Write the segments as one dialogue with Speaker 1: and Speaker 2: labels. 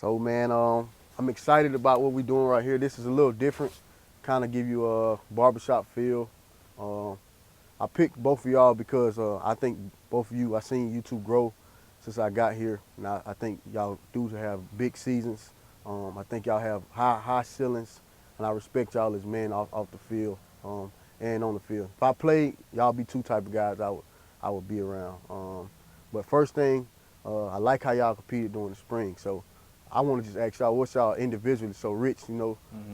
Speaker 1: So, man, I'm excited about what we're doing right here. This is a little different, kind of give you a barbershop feel. Um, I picked both of y'all because I think both of you, I seen you two grow since I got here. And I think y'all do have big seasons. I think y'all have high ceilings, and I respect y'all as men off the field and on the field. If I played, y'all be two type of guys I would be around. But first thing, I like how y'all competed during the spring. So I want to just ask y'all, what's y'all individually? So Rich,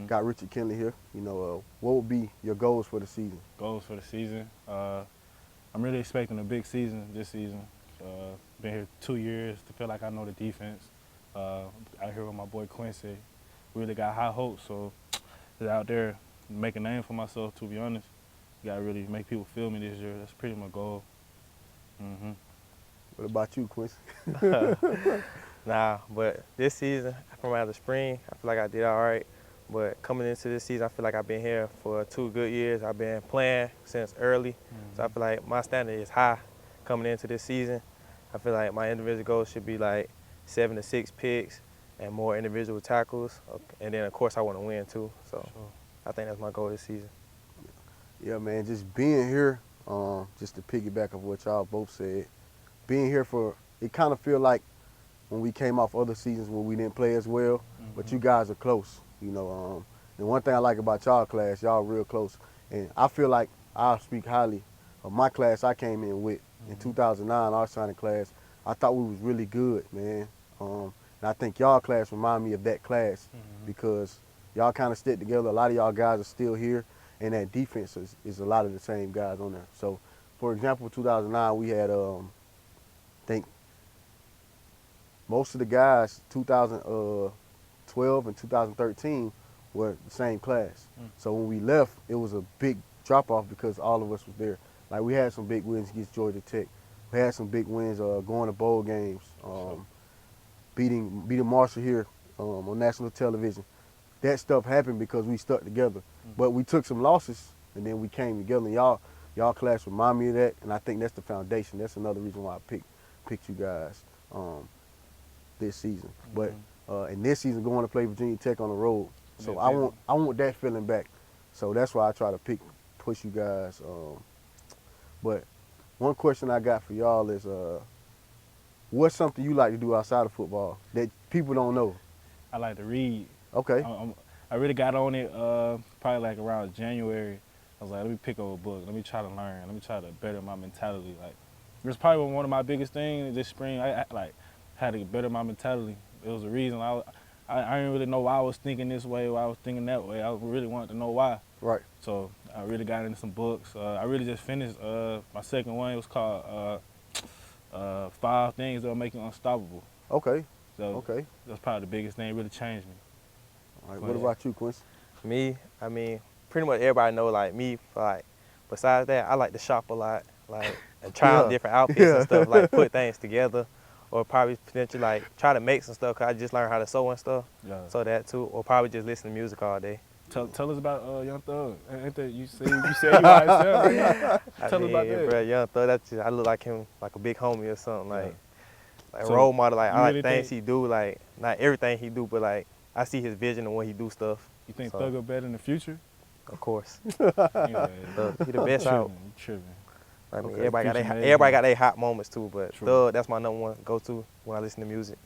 Speaker 1: got Richard Kinley here. What would be your goals for the season?
Speaker 2: Goals for the season. I'm really expecting a big season this season. Been here 2 years to feel like I know the defense. Out here with my boy Quincy. Really got high hopes, so just out there make a name for myself, to be honest. Gotta really make people feel me this year. That's pretty my goal.
Speaker 1: What about you, Quincy?
Speaker 3: Nah, but this season, from out of the spring, I feel like I did all right. But coming into this season, I feel like I've been here for 2 good years. I've been playing since early, so I feel like my standard is high coming into this season. I feel like my individual goals should be like 7 to 6 picks and more individual tackles. And then, of course, I want to win, too. So I think that's my goal this season.
Speaker 1: Yeah, man, just being here, just to piggyback of what y'all both said, being here it kind of feel like when we came off other seasons when we didn't play as well, but you guys are close, and one thing I like about y'all class, y'all real close, and I feel like I'll speak highly of my class I came in with in 2009, our signing class. I thought we was really good, man, and I think y'all class remind me of that class because y'all kind of stick together. A lot of y'all guys are still here, and that defense is a lot of the same guys on there. So, for example, 2009, we had, I think, most of the guys, 2012 and 2013, were the same class. So when we left, it was a big drop-off because all of us was there. Like, we had some big wins against Georgia Tech. We had some big wins going to bowl games, beating Marshall here on national television. That stuff happened because we stuck together. But we took some losses, and then we came together. And y'all class remind me of that, and I think that's the foundation. That's another reason why I picked you guys this season. But in this season, going to play Virginia Tech on the road. So I want that feeling back. So that's why I try to push you guys. But one question I got for y'all is, what's something you like to do outside of football that people don't know?
Speaker 2: I like to read.
Speaker 1: Okay.
Speaker 2: I really got on it probably like around January. I was like, let me pick up a book. Let me try to learn. Let me try to better my mentality. Like, it was probably one of my biggest things this spring. I had to better my mentality. It was a reason. I didn't really know why I was thinking this way, why I was thinking that way. I really wanted to know why.
Speaker 1: Right.
Speaker 2: So I really got into some books. I really just finished my second one. It was called 5 Things That'll Make You Unstoppable.
Speaker 1: Okay.
Speaker 2: So that's probably the biggest thing. It really changed me.
Speaker 1: All right. What about you, Quincy?
Speaker 3: Me, I mean, pretty much everybody know, like, me, like, besides that, I like to shop a lot, like, and try on different outfits and stuff, like, put things together, or probably potentially, like, try to make some stuff, because I just learned how to sew and stuff, so that, too, or probably just listen to music all day.
Speaker 2: Tell us about Young Thug. Ain't that you said you by yourself? Tell us about that.
Speaker 3: Bro, Young Thug, I look like him, like a big homie or something, like so role model. Like, I like things he do, like, not everything he do, but, like, I see his vision and when he do stuff.
Speaker 2: You think Thug will better in the future?
Speaker 3: Of course.
Speaker 2: He
Speaker 3: the best out.
Speaker 2: Tripping.
Speaker 3: I mean, everybody got their hot moments too, but Thug, that's my #1 go-to when I listen to music.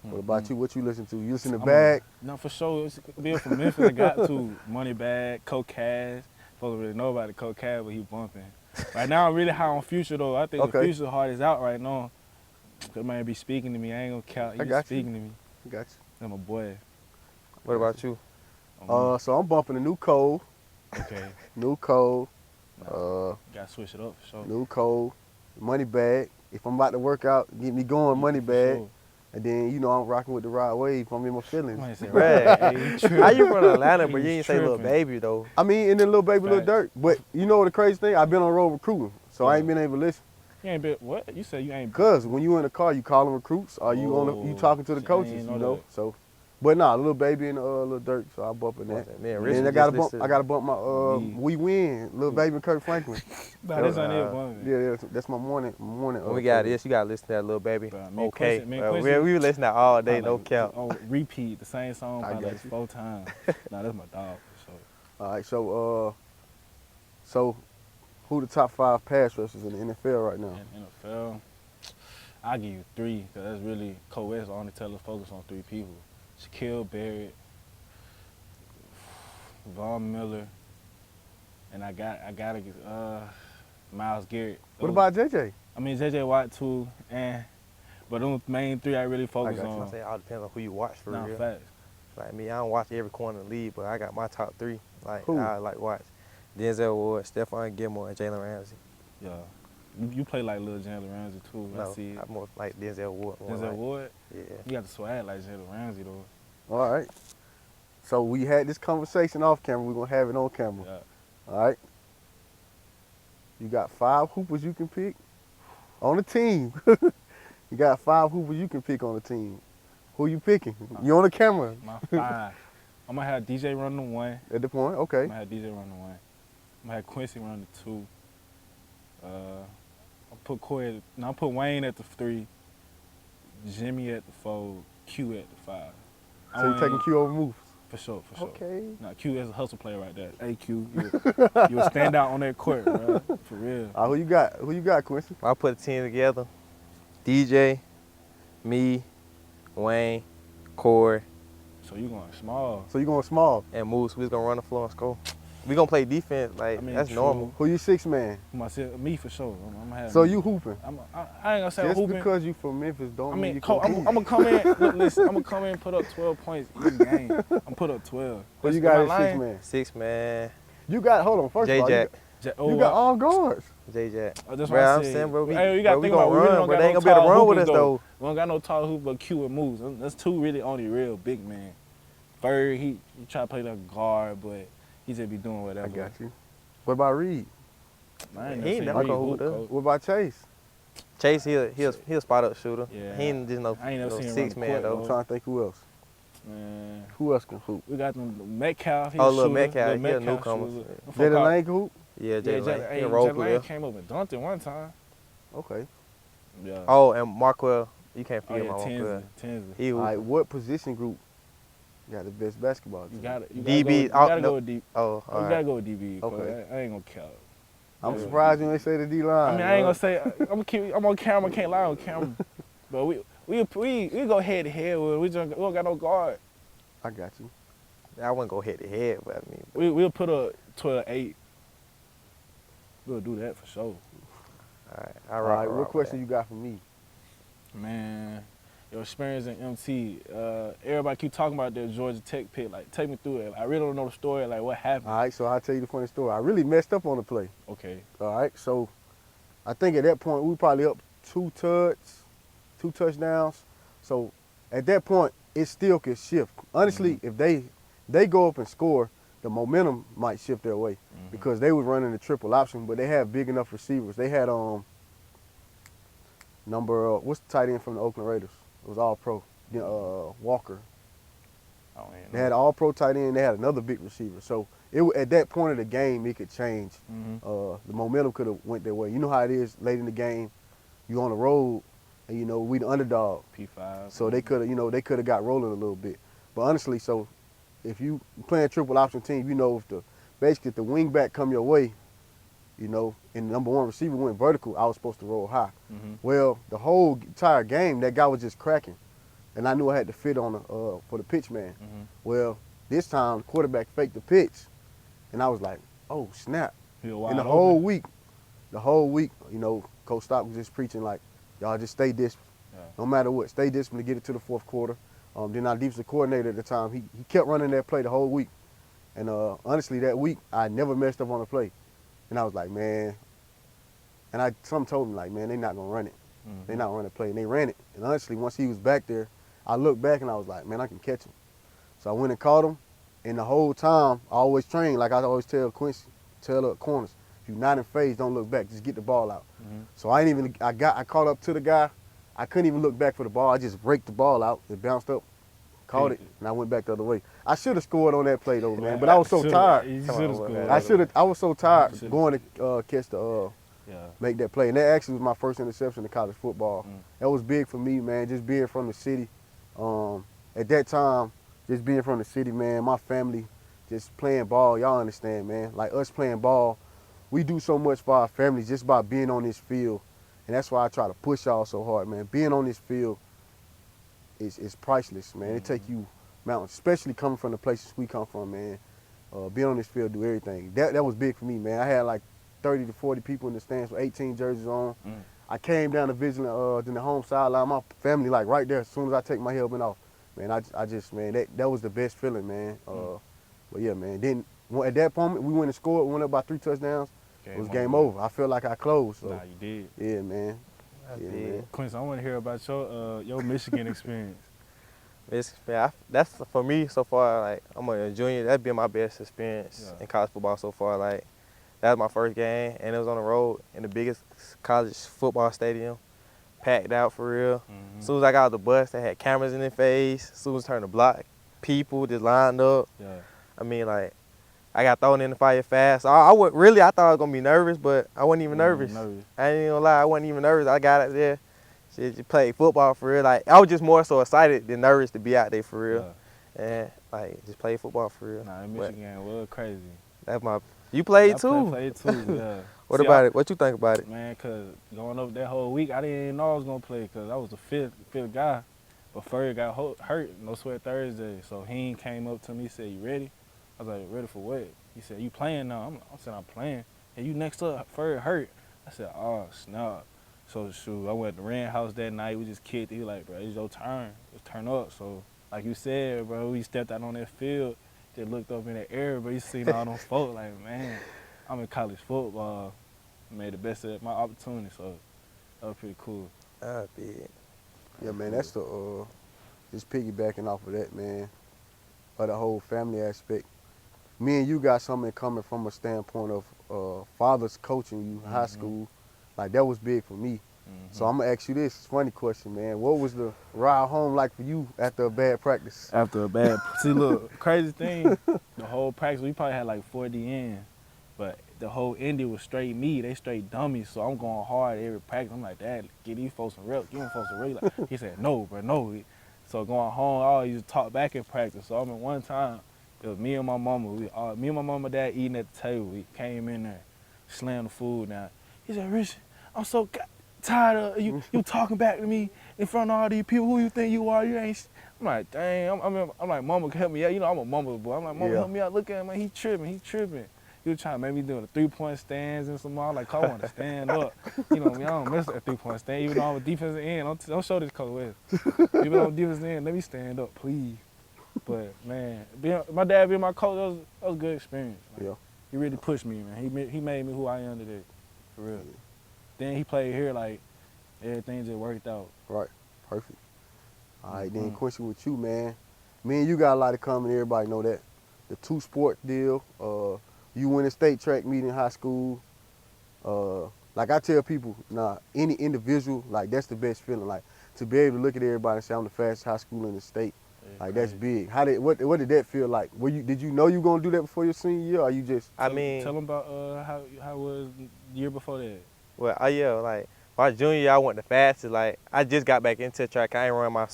Speaker 1: What about you? What you listen to? You listen to Bag?
Speaker 2: No, for sure. It's Bill from Memphis. I got to Money Bag, Coach Cash. Folks really know about the Coach Cash, but he bumping. Right now, I'm really high on Future though. I think the Future heart is out right now. That man be speaking to me. I ain't gonna count. He's speaking to me.
Speaker 1: I got you.
Speaker 2: That's my boy.
Speaker 3: What about you?
Speaker 1: So I'm bumping a New Code.
Speaker 2: Okay.
Speaker 1: New Code.
Speaker 2: Gotta switch it up for sure.
Speaker 1: New Code. Money Bag. If I'm about to work out, get me going, Money Bag. Sure. And then, I'm rocking with the Ride Wave. I'm in my feelings.
Speaker 3: How you from Atlanta, but you ain't say Little Baby, though?
Speaker 1: I mean, and then Little Baby, Little Dirt. But you know what the crazy thing? I've been on road recruiting, so I ain't been able to listen.
Speaker 2: You ain't been, what? You said you ain't been.
Speaker 1: Because when you in the car, you calling recruits, or you talking to the coaches, So But nah, Lil Baby and Lil Durk, so I bump in that.
Speaker 3: Man,
Speaker 1: And
Speaker 3: Rich
Speaker 1: then I
Speaker 3: just
Speaker 1: gotta bump.
Speaker 3: listed-
Speaker 1: I gotta bump my
Speaker 2: Me.
Speaker 1: We Win, Lil Baby and Kirk Franklin.
Speaker 2: Nah, this ain't it, boy.
Speaker 1: Yeah, that's my morning.
Speaker 3: When we got this, you gotta listen to that Lil Baby.
Speaker 2: Bro, me and
Speaker 3: Okay,
Speaker 2: Quincy- me and
Speaker 3: bro,
Speaker 2: Quincy-
Speaker 3: we listen to that all day,
Speaker 2: Probably
Speaker 3: no
Speaker 2: like,
Speaker 3: cap.
Speaker 2: On repeat, the same song
Speaker 1: I
Speaker 2: probably
Speaker 1: got
Speaker 2: like
Speaker 1: you.
Speaker 2: 4 times. Nah, that's my dog for sure.
Speaker 1: All right, so who the top 5 pass rushers in the NFL right now?
Speaker 2: In NFL, I'll give you 3, because that's really Coach West only tell us focus on 3 people. Shaquille Barrett, Von Miller, and I gotta get Myles Garrett.
Speaker 1: What about JJ?
Speaker 2: I mean JJ Watt too, but those main 3 I really focus
Speaker 1: got you.
Speaker 3: I
Speaker 2: on.
Speaker 3: say it all depends on who you watch for
Speaker 2: Nah,
Speaker 3: real.
Speaker 2: facts.
Speaker 3: Like me, I don't watch every corner of the league, but I got my top 3. Like
Speaker 1: Who?
Speaker 3: I like watch. Denzel Ward, Stephon Gilmore, and Jalen Ramsey.
Speaker 2: Yeah, you play like Lil Jalen Ramsey too. I
Speaker 3: No,
Speaker 2: see it.
Speaker 3: I'm more like Denzel Ward. more
Speaker 2: Denzel
Speaker 3: like-
Speaker 2: Ward,
Speaker 3: Yeah.
Speaker 2: you got the swag like Jalen Ramsey though.
Speaker 1: All right. So we had this conversation off camera. We're gonna have it on camera.
Speaker 2: Yeah.
Speaker 1: All right. You got 5 hoopers you can pick on the team. You got 5 hoopers you can pick on the team. Who you picking? You on the camera
Speaker 2: My 5. I'm gonna have DJ run the 1.
Speaker 1: at the point.
Speaker 2: I'm
Speaker 1: Okay.
Speaker 2: gonna have DJ run the 1. I'm gonna have Quincy run the 2. I'll put Wayne at the 3. Jimmy at the 4. Q at the 5.
Speaker 1: So you taking Q over Moose?
Speaker 2: For sure.
Speaker 1: Okay.
Speaker 2: Nah, Q is a hustle player right there. Hey Q, you a stand out on that court, bro. For real.
Speaker 1: Who you got? Who you got, Quincy?
Speaker 3: I put a team together. DJ, me, Wayne, Corey,
Speaker 2: So you going small.
Speaker 1: So you going small?
Speaker 3: and Moose. We was gonna run the floor and score. We gonna play defense, like
Speaker 2: I mean,
Speaker 3: that's
Speaker 2: true.
Speaker 3: normal.
Speaker 1: Who you 6 man?
Speaker 2: Me for sure. I'm gonna have
Speaker 1: So
Speaker 2: me.
Speaker 1: you hooping?
Speaker 2: I ain't gonna say
Speaker 1: Just
Speaker 2: hooping.
Speaker 1: because you from Memphis don't
Speaker 2: I
Speaker 1: mean
Speaker 2: mean,
Speaker 1: you
Speaker 2: Coach,
Speaker 1: can
Speaker 2: I'm
Speaker 1: hoop.
Speaker 2: gonna come in. Look, listen, I'm gonna come in and put up 12 points each game. I'm put up 12.
Speaker 1: Who you
Speaker 2: Am
Speaker 1: got
Speaker 2: I
Speaker 1: at 6
Speaker 2: lying?
Speaker 1: man?
Speaker 3: 6 man,
Speaker 1: You got, hold on, first of all,
Speaker 3: J-Jack,
Speaker 1: you got all guards.
Speaker 3: J-Jack.
Speaker 2: That's
Speaker 3: Bro,
Speaker 2: what I
Speaker 3: I'm
Speaker 2: said.
Speaker 3: saying, bro, we,
Speaker 2: Hey, you gotta
Speaker 3: bro, we
Speaker 2: think about
Speaker 3: gonna
Speaker 2: we really
Speaker 3: run,
Speaker 2: don't
Speaker 3: but
Speaker 2: got
Speaker 3: they ain't
Speaker 2: no
Speaker 3: gonna be able to
Speaker 2: tall
Speaker 3: run with
Speaker 2: hoopers,
Speaker 3: us though.
Speaker 2: We don't got no tall hoop but Q and Moves. That's 2 really only real big men. Ferg, he try to play the guard, but he just be doing whatever.
Speaker 1: I got you. What about Reed?
Speaker 2: I ain't
Speaker 3: He ain't
Speaker 2: never
Speaker 3: never
Speaker 2: seen
Speaker 3: gonna
Speaker 2: Reed
Speaker 3: hoop
Speaker 2: hoop,
Speaker 3: us.
Speaker 2: Coach.
Speaker 1: What about Chase?
Speaker 3: Chase, he'll spot up shooter.
Speaker 2: Yeah.
Speaker 3: He ain't just no,
Speaker 2: I ain't never
Speaker 3: no
Speaker 2: seen him
Speaker 3: 6
Speaker 2: run the
Speaker 3: man
Speaker 2: court,
Speaker 3: though.
Speaker 1: I'm trying to think who else.
Speaker 2: Man,
Speaker 1: Who else can hoop?
Speaker 2: we got them Metcalf. He
Speaker 3: Oh,
Speaker 2: a
Speaker 3: Lil
Speaker 2: shooter.
Speaker 3: Metcalf,
Speaker 2: Lil
Speaker 3: he a
Speaker 2: Metcalf
Speaker 3: newcomer.
Speaker 2: shooter. Them folk
Speaker 1: Jalen
Speaker 2: call-
Speaker 1: Lane can hoop?
Speaker 3: Yeah,
Speaker 2: Yeah,
Speaker 3: Jalen Lane.
Speaker 2: Jalen
Speaker 3: He a role
Speaker 2: Lane
Speaker 3: player.
Speaker 2: came up and dunked it one time.
Speaker 1: Okay.
Speaker 2: Yeah.
Speaker 3: Oh, and Marquell, you can't
Speaker 2: Oh
Speaker 3: forget
Speaker 2: yeah,
Speaker 3: my Marquell.
Speaker 2: Tinsley.
Speaker 3: He
Speaker 1: All
Speaker 3: was,
Speaker 1: right, what position group got the best basketball team?
Speaker 2: You gotta
Speaker 3: DB,
Speaker 2: go, you gotta
Speaker 3: no.
Speaker 2: go with DB.
Speaker 3: oh,
Speaker 2: You
Speaker 3: all
Speaker 2: gotta
Speaker 3: right.
Speaker 2: go with DB. Coach.
Speaker 1: Okay.
Speaker 2: I ain't gonna count.
Speaker 1: I'm
Speaker 2: Yeah.
Speaker 1: surprised when they say the D-line.
Speaker 2: I mean, I ain't gonna say I'm on camera. Can't lie on camera. But we go head to head with. We don't got no guard.
Speaker 1: I got you.
Speaker 3: I wouldn't go head to head, but I mean,
Speaker 2: We'll put a 12-8. We'll do that for sure.
Speaker 3: all right.
Speaker 1: All right, what question you got for me?
Speaker 2: Man, your experience in MT. Everybody keep talking about their Georgia Tech pick. Like, take me through it. I really don't know the story. Like, what happened?
Speaker 1: All right, so I'll tell you the funny story. I really messed up on the play.
Speaker 2: Okay.
Speaker 1: All right, so I think at that point we were probably up 2 touchdowns. So at that point, it still could shift. Honestly, if they go up and score, the momentum might shift their way because they was running the triple option, but they had big enough receivers. They had what's the tight end from the Oakland Raiders? It was all pro. Walker.
Speaker 2: I don't even
Speaker 1: They
Speaker 2: know.
Speaker 1: had an all pro tight end. They had another big receiver. So at that point of the game, it could change.
Speaker 2: Mhm.
Speaker 1: The momentum could have went their way. You know how it is late in the game. You on the road, and we the underdog.
Speaker 2: P5.
Speaker 1: So they could have got rolling a little bit. But honestly, so if you playing triple option team, if the wing back come your way, and the number 1 receiver went vertical, I was supposed to roll high.
Speaker 2: Mhm.
Speaker 1: Well, the whole entire game, that guy was just cracking, and I knew I had to fit on for the pitch man.
Speaker 2: Mhm.
Speaker 1: Well, this time the quarterback faked the pitch, and I was like, oh snap!
Speaker 2: He was
Speaker 1: And
Speaker 2: wide
Speaker 1: the
Speaker 2: open.
Speaker 1: whole week, Coach Stock was just preaching like, y'all just stay disciplined.
Speaker 2: Yeah.
Speaker 1: No matter what, stay disciplined to get it to the 4th quarter. Then our defensive coordinator at the time, he kept running that play the whole week. And honestly, that week, I never messed up on a play. And I was like, man, and some told me like, man, they're not going to run it.
Speaker 2: Mhm.
Speaker 1: They're not running the play. And they ran it. And honestly, once he was back there, I looked back and I was like, man, I can catch him. So I went and caught him. And the whole time, I always train, like I always tell Quincy, tell the corners, if you're not in phase, don't look back. Just get the ball out.
Speaker 2: Mhm.
Speaker 1: So I caught up to the guy. I couldn't even look back for the ball. I just raked the ball out. It bounced up, caught it,
Speaker 2: Picked it.
Speaker 1: and I went back the other way. I should have scored on that play though, man, but I was so tired.
Speaker 2: You
Speaker 3: Come
Speaker 2: should
Speaker 3: on,
Speaker 2: have
Speaker 3: boy,
Speaker 2: scored.
Speaker 3: man.
Speaker 1: I was so tired
Speaker 2: Should've.
Speaker 1: going to catch the
Speaker 2: Yeah.
Speaker 1: make that play, and that actually was my first interception in college football. That was big for me, man. Just being from the city. At that time, just being from the city, man. My family, just playing ball. Y'all understand, man. Like us playing ball, we do so much for our families just by being on this field, and that's why I try to push y'all so hard, man. Being on this field is priceless, man. It take you mountains, especially coming from the places we come from, man. Being on this field do everything. That was big for me, man. I had like 30 to 40 people in the stands with 18 jerseys on. I came down to visit in the home sideline. My family like right there. As soon as I take my helmet off, man, I just man that was the best feeling, man. But yeah, man. Then at that moment we went and scored. We went up by 3 touchdowns. It was game over. I felt like I closed. So.
Speaker 2: Nah, you did.
Speaker 1: Yeah, man.
Speaker 3: That's
Speaker 1: Yeah,
Speaker 3: big.
Speaker 1: man.
Speaker 2: Quincy, I want to hear about your Michigan experience.
Speaker 3: That's for me so far. Like I'm a junior, that's been my best experience in college football so far. Like that was my first game, and it was on the road in the biggest college football stadium, packed out for real. As soon as I got out the bus, they had cameras in their face. As soon as I turned the block, people just lined up.
Speaker 2: Yeah.
Speaker 3: I mean, like I got thrown in the fire fast. I thought I was gonna be nervous, but I wasn't even nervous. I ain't even gonna lie, I wasn't even nervous. I got out there. Shit, just played football for real. Like I was just more so excited than nervous to be out there for real, and like just play football for real.
Speaker 2: Nah, that Michigan was crazy.
Speaker 3: That's my. You played too.
Speaker 2: I played too. Yeah.
Speaker 3: What about it? What you think about it?
Speaker 2: Man, cause going up that whole week, I didn't even know I was gonna play, cause I was the fifth guy. But Ferg got hurt, no sweat Thursday, so he came up to me, said, "You ready?" I was like, "Ready for what?" He said, "You playing now?" I said, "I'm playing." And you next up, Ferg hurt. I said, "Oh snap!" So shoot, I went to Rand house that night. We just kicked it. He was like, "Bro, it's your turn. Let's turn up." So like you said, bro, we stepped out on that field, just looked up in the air, but you seen all them folk like, man, I'm in college football. Made the best of my opportunity, so that was pretty cool.
Speaker 3: Big.
Speaker 1: Yeah, man, that's the just piggybacking off of that, man, of the whole family aspect. Me and you got something coming from a standpoint of fathers coaching you in high school. Like, that was big for me. So I'm going to ask you this funny question, man. What was the ride home like for you after a bad practice?
Speaker 2: After a bad, see, look, crazy thing, the whole practice, we probably had like 40 in, but the whole Indy was straight me. They straight dummies, so I'm going hard every practice. I'm like, "Dad, get these folks some reps. Give them folks some reps." Like, he said, "No, bro, no." So going home, I always used to talk back in practice. So I mean, one time, it was me and my mama. Me and my mama and dad eating at the table. We came in there, slammed the food down. He said, "Rich, I'm so tired of you talking back to me in front of all these people. Who you think you are? You ain't." I'm like, "Dang." I'm like, "Mama, help me out." You know, I'm a mama's boy. I'm like, "Mama, help me out. Look at him, man. He tripping. He was trying to make me do the 3-point stands and some more. I'm like, I want to stand up. You know me, I don't mess with that 3-point stand. Even though I'm a defensive end, don't show this Coach West. Even though I'm defensive end, let me stand up, please. But man, my dad being my coach, that was a good experience. Like,
Speaker 1: Yeah.
Speaker 2: He really pushed me, man. He made me who I am today, for real. Then he played here, like everything just worked out.
Speaker 1: Right, perfect. All right, then Quincy, with you, man. Me and you got a lot of common. Everybody know that. The 2-sport deal. You win a state track meet in high school. Like I tell people, any individual, like that's the best feeling. Like to be able to look at everybody and say I'm the fastest high school in the state.
Speaker 2: Yeah,
Speaker 1: Like
Speaker 2: crazy.
Speaker 1: that's big. What did that feel like? Did you know you were gonna do that before your senior year, or you just?
Speaker 3: I mean,
Speaker 2: tell them about how was the year before that.
Speaker 3: well, like my junior year, I went the fastest. Like I just got back into track. I ain't run my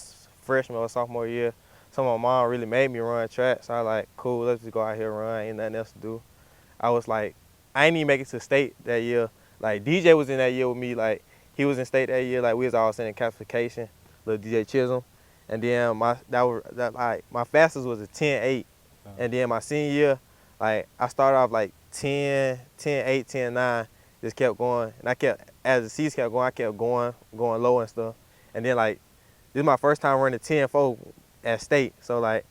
Speaker 3: freshman or sophomore year. So my mom really made me run track. So I was like, cool, let's just go out here and run. Ain't nothing else to do. I was like, I ain't even make it to state that year. Like DJ was in that year with me. Like he was in state that year. Like we was all sitting in classification. Little DJ Chisholm, and then my fastest was a 10.8. And then my senior year, like I started off like 10.8, 10.9. Just kept going, and as the season kept going, I kept going low and stuff. And then like this is my first time running 10.4 at state. So like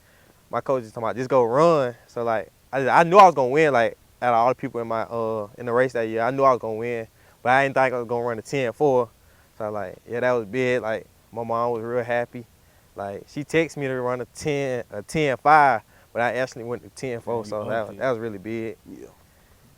Speaker 3: my coach is talking about just go run. So like I knew I was gonna win. Like out of all the people in the race that year, I knew I was gonna win, but I didn't think I was gonna run a 10.4. So like, yeah, that was big. Like my mom was real happy. Like she texted me to run a 10.5, but I actually went to 10.4. So that was really big.
Speaker 1: Yeah.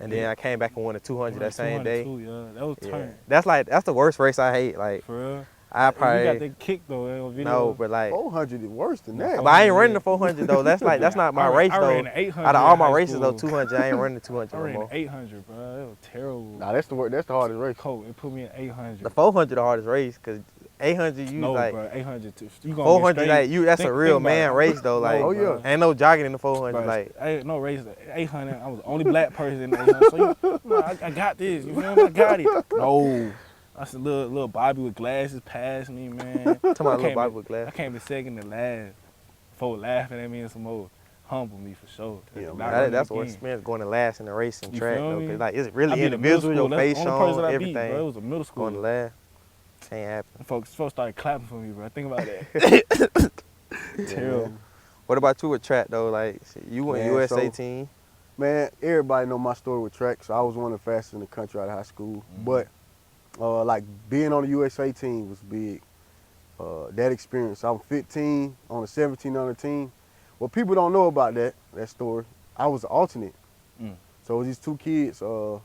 Speaker 3: And then I came back and won the 200 that same day.
Speaker 2: Yeah, that was turn.
Speaker 3: That's the worst race I hate. Like
Speaker 2: For real?
Speaker 3: I
Speaker 2: You got
Speaker 3: probably
Speaker 2: that kick though on video.
Speaker 3: no, but like.
Speaker 1: 400 is worse than that.
Speaker 3: But I ain't running
Speaker 2: Yeah.
Speaker 3: the 400 though. That's not my race
Speaker 2: I
Speaker 3: though.
Speaker 2: ran the 800
Speaker 3: Out of all
Speaker 2: in
Speaker 3: my
Speaker 2: high
Speaker 3: races though,
Speaker 2: school.
Speaker 3: 200. I ain't running the 200
Speaker 2: I
Speaker 3: no
Speaker 2: ran
Speaker 3: more.
Speaker 2: the 800, bro. It was terrible.
Speaker 1: Nah, that's the hardest race.
Speaker 2: Coach, it put me in 800.
Speaker 3: The 400 the hardest race, cause 800 you
Speaker 2: No,
Speaker 3: like
Speaker 2: bro, 800. You gonna
Speaker 3: 400
Speaker 2: get
Speaker 3: like
Speaker 2: straight.
Speaker 3: you. That's a real
Speaker 2: Think about
Speaker 3: man
Speaker 2: it.
Speaker 3: race though.
Speaker 2: No,
Speaker 3: Like
Speaker 1: Oh, yeah.
Speaker 3: ain't no jogging in the 400.
Speaker 2: Bro,
Speaker 3: Like
Speaker 2: ain't no race. 800. I was the only black person in the 800. So I got this. You feel me? I got it. No. That's a little Bobby with glasses passed me, man.
Speaker 3: talking about little Bobby with
Speaker 2: I
Speaker 3: glass.
Speaker 2: came in second to last. Folks laughing at me and some more humble me for sure.
Speaker 1: Yeah,
Speaker 2: Not
Speaker 1: man.
Speaker 2: running
Speaker 3: That's the
Speaker 2: again.
Speaker 3: worst experience going to last in the race and
Speaker 2: You
Speaker 3: track
Speaker 2: feel
Speaker 3: though.
Speaker 2: me?
Speaker 3: Cause like it's
Speaker 2: I
Speaker 3: really
Speaker 2: beat a middle
Speaker 3: individual. Your
Speaker 2: school. That's
Speaker 3: face
Speaker 2: the only person
Speaker 3: shown,
Speaker 2: I beat,
Speaker 3: everything.
Speaker 2: bro. It was a middle school.
Speaker 3: Going to last. Ain't happen.
Speaker 2: Folks started clapping for me, bro. Think about that. Terrible.
Speaker 1: man.
Speaker 3: What about you with track though? Like shit, you went
Speaker 1: Man,
Speaker 3: USA
Speaker 1: so-
Speaker 3: team.
Speaker 1: Man, everybody know my story with track, so I was one of the fastest in the country out of high school. But like being on the USA team was big. That experience, I'm 15 on a 1700 team. What people don't know about that story, I was an alternate.
Speaker 2: Mm.
Speaker 1: So it was these two kids. A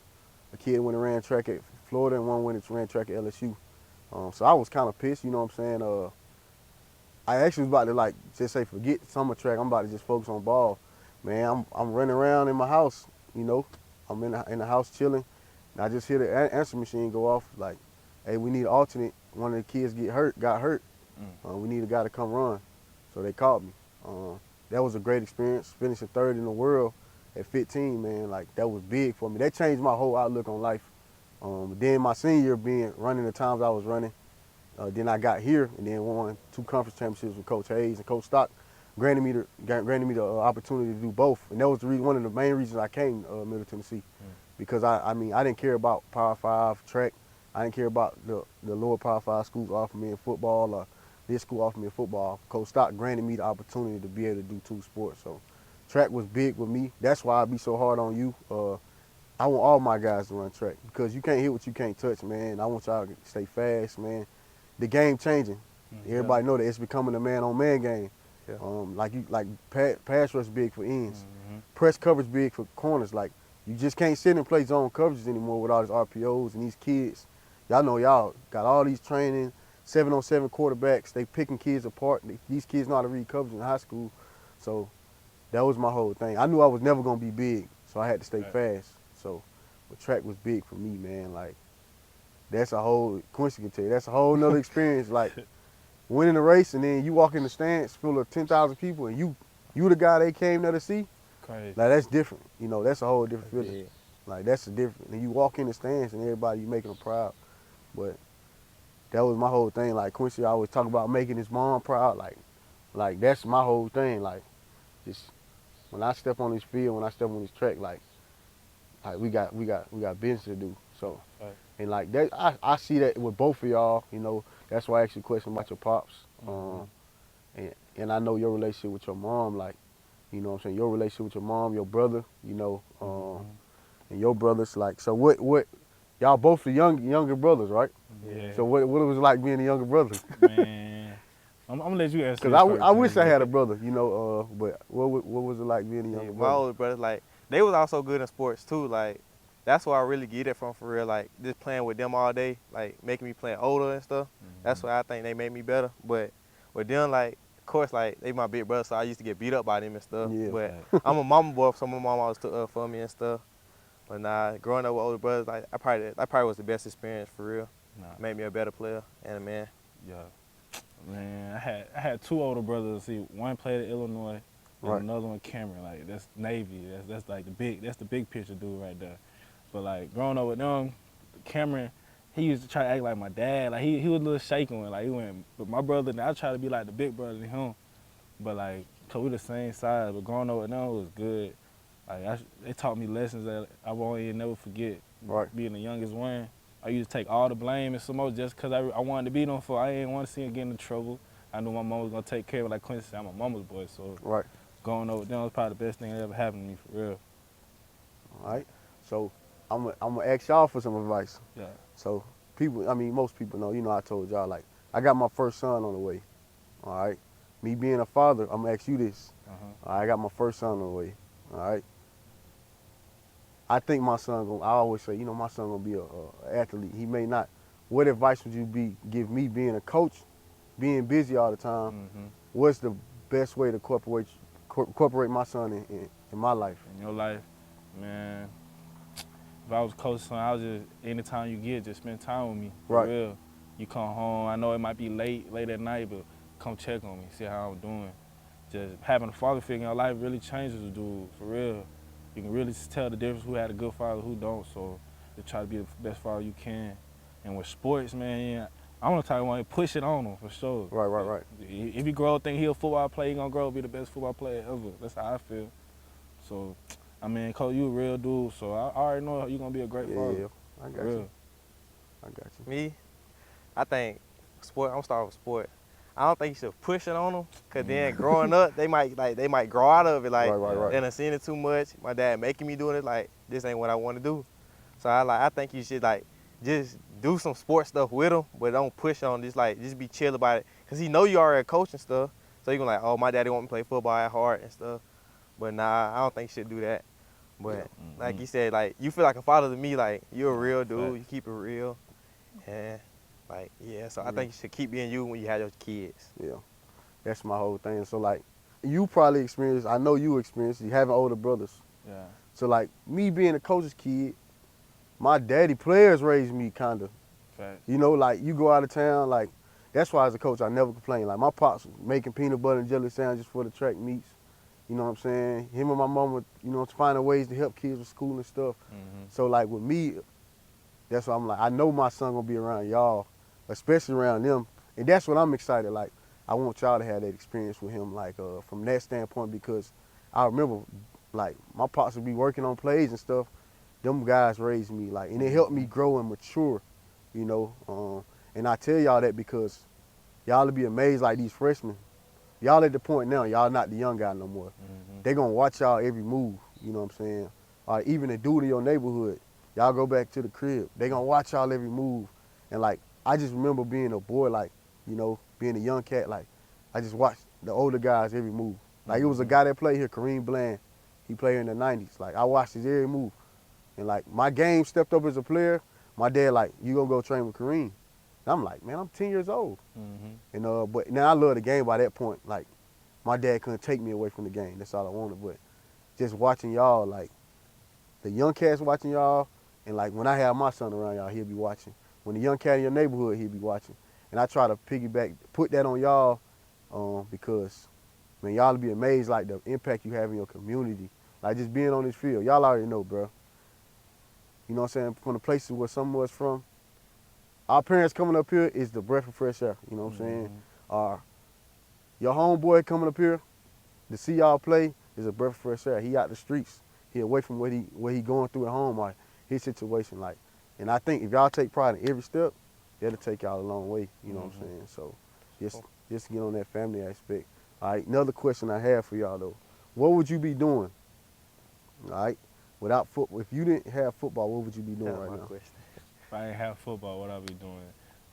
Speaker 1: kid went and ran track at Florida and one went and ran track at LSU. So I was kind of pissed, you know what I'm saying? I actually was about to like just say forget summer track. I'm about to just focus on ball. Man, I'm running around in my house, you know. I'm in the house chilling. And I just hear the answer machine go off like, hey, we need an alternate. One of the kids got hurt. We need a guy to come run. So they called me. That was a great experience. Finishing third in the world at 15, man, like that was big for me. That changed my whole outlook on life. Then my senior year running the times I was running. Then I got here and then won 2 conference championships with Coach Hayes and Coach Stock. Granted me the opportunity to do both, and that was one of the main reasons I came to Middle Tennessee, because I didn't care about Power 5 track, I didn't care about the lower Power 5 schools offering me in football or this school offered me in football. Coach Stock granted me the opportunity to be able to do 2 sports, so track was big with me. That's why I be so hard on you. I want all my guys to run track because you can't hit what you can't touch, man. I want y'all to stay fast, man. The game changing. Everybody know that it's becoming a man-on-man game.
Speaker 3: Yeah.
Speaker 1: Like pass rush big for ends, press coverage big for corners. Like you just can't sit and play zone coverages anymore with all these RPOs and these kids. Y'all know y'all got all these training 7-on-7 quarterbacks. They picking kids apart. These kids know how to read coverage in high school, so that was my whole thing. I knew I was never gonna be big, so I had to stay fast. So, but track was big for me, man. Like that's a whole Quincy can tell you. That's a whole nother experience. Like winning a race and then you walk in the stands full of 10,000 people and you the guy they came there to see.
Speaker 2: Crazy.
Speaker 1: Like that's different. You know, that's a whole different
Speaker 3: That's
Speaker 1: feeling.
Speaker 3: big.
Speaker 1: Like that's a different. And you walk in the stands and everybody you making them proud. But that was my whole thing. Like Quincy always talk about making his mom proud. Like that's my whole thing. Like just when I step on this field, when I step on this track, like we got business to do. So
Speaker 2: Right.
Speaker 1: and like that, I see that with both of y'all. You know, that's why I asked you a question about your pops. And I know your relationship with your mom. Like, you know what I'm saying, your relationship with your mom, your brother. You know, and your brothers. Like, so what? Y'all both the younger brothers, right?
Speaker 2: Yeah.
Speaker 1: So what it was like being a younger brother?
Speaker 2: Man, I'm gonna let you answer.
Speaker 1: Because I wish I had a brother, you know. But what was it like being a younger
Speaker 3: My
Speaker 1: brother?
Speaker 3: older brothers, like, they was also good in sports too. Like, that's where I really get it from for real. Like, just playing with them all day, like, making me playing older and stuff. That's why I think they made me better. But with them, like, of course, like, they my big brother, so I used to get beat up by them and stuff.
Speaker 1: Yeah.
Speaker 3: But I'm a mama boy, so my mom always took up for me and stuff. But nah, growing up with older brothers, like, that probably was the best experience for real.
Speaker 2: Nah.
Speaker 3: Made me a better player and a man.
Speaker 2: Yeah. Man, I had 2 older brothers. See, one played at Illinois, and
Speaker 1: Right.
Speaker 2: another one Cameron. Like that's Navy. That's like the big picture dude right there. But like growing up with them, Cameron, he used to try to act like my dad. Like he was a little shaky when like he went. But my brother, I try to be like the big brother to him. But like, cause we the same size. But growing up with them was good. Like they taught me lessons that I won't even never forget.
Speaker 1: Right.
Speaker 2: Being the youngest one, I used to take all the blame and so much just because I wanted to beat them for. I didn't want to see him get into trouble. I knew my mom was gonna take care of it. Like Quincy said, I'm a mama's boy, so
Speaker 1: Right.
Speaker 2: going over with them was probably the best thing that ever happened to me for real.
Speaker 1: All right. So I'm gonna ask y'all for some advice.
Speaker 2: Yeah.
Speaker 1: So most people know. You know, I told y'all like I got my first son on the way. All right. Me being a father, I'm gonna ask you this. I got my first son on the way. All right. I think my son I always say, you know, my son gonna be a athlete. He may not what advice would you give me being a coach, being busy all the time?
Speaker 2: Mm-hmm.
Speaker 1: What's the best way to incorporate my son in my life?
Speaker 2: In your life, man. If I was coaching, I was just anytime you get, just spend time with me. For
Speaker 1: Right.
Speaker 2: real. You come home. I know it might be late at night, but come check on me, see how I'm doing. Just having a father figure in your life really changes a dude. For real. You can really tell the difference who had a good father, who don't. So just try to be the best father you can. And with sports, man, I want to tell you one, push it on him for sure.
Speaker 1: Right.
Speaker 2: If you grow up think he a football player, he gonna grow up be the best football player ever. That's how I feel. So, I mean, Coach, you a real dude, so I already know you're gonna be a great father.
Speaker 1: Yeah, I got
Speaker 2: For real.
Speaker 1: you. I got you.
Speaker 3: Me, I think sport. I'm gonna start with sport. I don't think you should push it on them, cause then growing up, they might grow out of it. Like
Speaker 1: Right.
Speaker 3: they done seen it too much. My dad making me doing it. Like this ain't what I want to do. So I think you should like just do some sports stuff with them, but don't push on. Just be chill about it, cause he know you already coaching stuff. So you gonna like, oh, my daddy want me to play football at heart and stuff. But nah, I don't think you should do that. But like you said, like you feel like a father to me. Like you're a real dude. You keep it real, and like So I think you should keep being you when you have your kids.
Speaker 1: Yeah, that's my whole thing. So like, you probably experienced. I know you experienced. You having older brothers.
Speaker 2: Yeah.
Speaker 1: So like me being a coach's kid, my daddy players raised me kind of.
Speaker 2: Facts.
Speaker 1: You know, like you go out of town, like that's why as a coach I never complain. Like my pops was making peanut butter and jelly sandwiches for the track meets. You know what I'm saying? Him and my mom would, finding ways to help kids with school and stuff.
Speaker 2: Mm-hmm.
Speaker 1: So like with me, that's why I'm like, I know my son gonna be around y'all, especially around them. And that's what I'm excited. Like, I want y'all to have that experience with him, like from that standpoint, because I remember like my pops would be working on plays and stuff. Them guys raised me, like, and it helped me grow and mature, and I tell y'all that because y'all will be amazed, like these freshmen. Y'all at the point now, y'all not the young guy no more.
Speaker 2: Mm-hmm.
Speaker 1: They gonna watch y'all every move, you know what I'm saying? Or even a dude in your neighborhood, y'all go back to the crib. They gonna watch y'all every move. And like, I just remember being a boy, like, being a young cat, like, I just watched the older guys every move. Like, it was a guy that played here, Kareem Bland. He played in the 90s. Like, I watched his every move. And like, my game stepped up as a player. My dad like, you gonna go train with Kareem. And I'm like, man, I'm 10 years old.
Speaker 2: Mm-hmm.
Speaker 1: And but now I love the game by that point. Like, my dad couldn't take me away from the game. That's all I wanted. But just watching y'all, like, the young cats watching y'all, and like when I have my son around y'all, he'll be watching. When the young cat in your neighborhood, he'll be watching. And I try to put that on y'all, because, man, y'all will be amazed, like, the impact you have in your community. Like, just being on this field. Y'all already know, bro. You know what I'm saying? From the places where some of us from, our parents coming up here is the breath of fresh air. You know what I'm saying? Your homeboy coming up here to see y'all play is a breath of fresh air. He out the streets. He away from what he going through at home, or his situation. Like, and I think if y'all take pride in every step, that'll take y'all a long way. You know what I'm saying? So just get on that family aspect. All right. Another question I have for y'all though: what would you be doing? All right. Without football, if you didn't have football, what would you be doing
Speaker 3: That's
Speaker 1: right
Speaker 3: my
Speaker 1: now?
Speaker 3: question.
Speaker 2: If I didn't have football, what I'd be doing?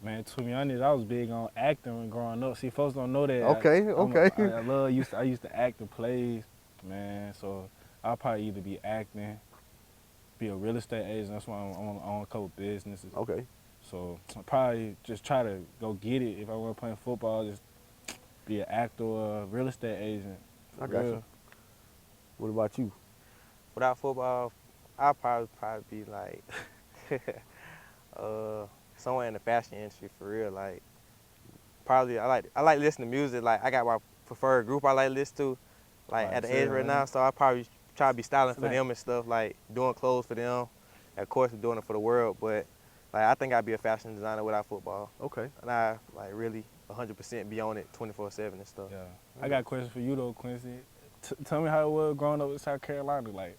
Speaker 2: Man, to be honest, I was big on acting when growing up. See, folks don't know that.
Speaker 1: Okay.
Speaker 2: I used to act in plays, man. So I'll probably either be acting, be a real estate agent. That's why I'm on a couple businesses.
Speaker 1: Okay.
Speaker 2: So I'll probably just try to go get it. If I want to play football, just be an actor or a real estate agent.
Speaker 1: I got you. What about you?
Speaker 3: Without football, I'll probably be like somewhere in the fashion industry for real. Like probably I like listening to music. Like I got my preferred group I like to listen to. Like at the age right now, so I probably try to be styling for them and stuff, like doing clothes for them. Of course, doing it for the world, but like I think I'd be a fashion designer without football.
Speaker 1: Okay.
Speaker 3: And I like really 100% be on it 24/7 and stuff.
Speaker 2: Yeah. I got a question for you though, Quincy. Tell me how it was growing up in South Carolina. Like,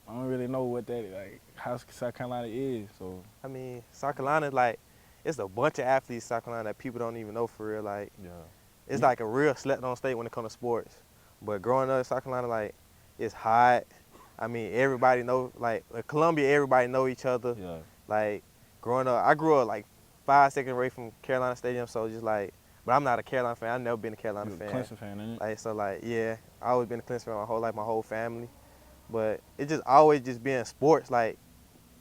Speaker 2: I don't really know what that, like, how South Carolina is, so.
Speaker 3: I mean, South Carolina, like, it's a bunch of athletes in South Carolina that people don't even know for real. Like,
Speaker 2: Yeah.
Speaker 3: it's like a real slept-on state when it comes to sports. But growing up in South Carolina, like, it's hot. I mean, everybody know, like, Columbia, everybody know each other.
Speaker 2: Yeah.
Speaker 3: Like, growing up, I grew up, like, 5 seconds away from Carolina Stadium, so just, like, but I'm not a Carolina fan. I've never been a Carolina fan.
Speaker 2: Clemson fan, ain't it?
Speaker 3: Like, so, like, yeah, I always been a Clemson fan my whole life, my whole family. But it just always just being sports, like,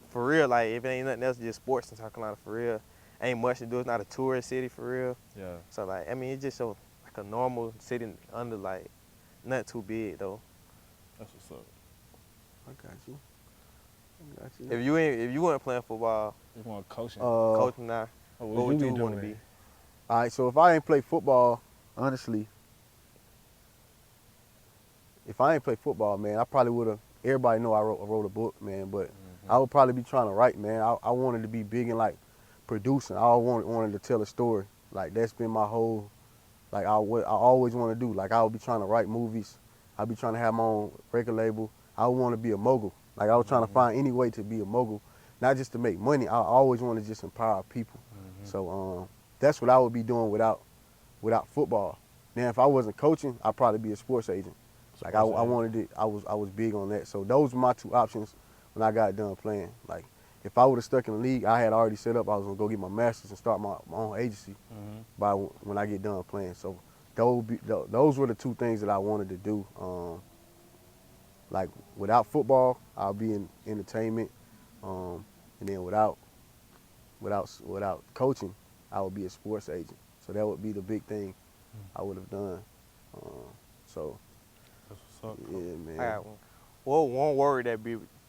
Speaker 3: for real. Like, if it ain't nothing else, just sports in South Carolina, for real. ain't much to do. It's not a tourist city for real.
Speaker 2: Yeah.
Speaker 3: So like, I mean, it's just so like a normal city under like not too big though.
Speaker 2: That's what's up.
Speaker 1: I got you. I got you.
Speaker 3: If you weren't playing football,
Speaker 2: You want coaching?
Speaker 3: coaching now,
Speaker 2: what
Speaker 3: would you
Speaker 2: be
Speaker 3: want to
Speaker 2: doing?
Speaker 3: be?
Speaker 1: All right, so if I ain't play football, honestly, if I ain't play football, man, I probably would have. Everybody know I wrote a book, man, but I would probably be trying to write, man. I wanted to be big in like producing. I wanted to tell a story. Like that's been my whole, like what I always want to do. Like I would be trying to write movies. I'd be trying to have my own record label. I would want to be a mogul. Like I was trying to find any way to be a mogul, not just to make money. I always want to just empower people. So that's what I would be doing without football. Now if I wasn't coaching, I'd probably be a sports agent. Like I wanted it. I was big on that. So those were my two options when I got done playing. Like if I would have stuck in the league, I had already set up. I was gonna go get my master's and start my own agency by when I get done playing. So those were the two things that I wanted to do. Like without football, I'll be in entertainment, and then without coaching, I would be a sports agent. So that would be the big thing I would have done. So
Speaker 2: That's what's up.
Speaker 1: yeah, man.
Speaker 3: I got one. What one word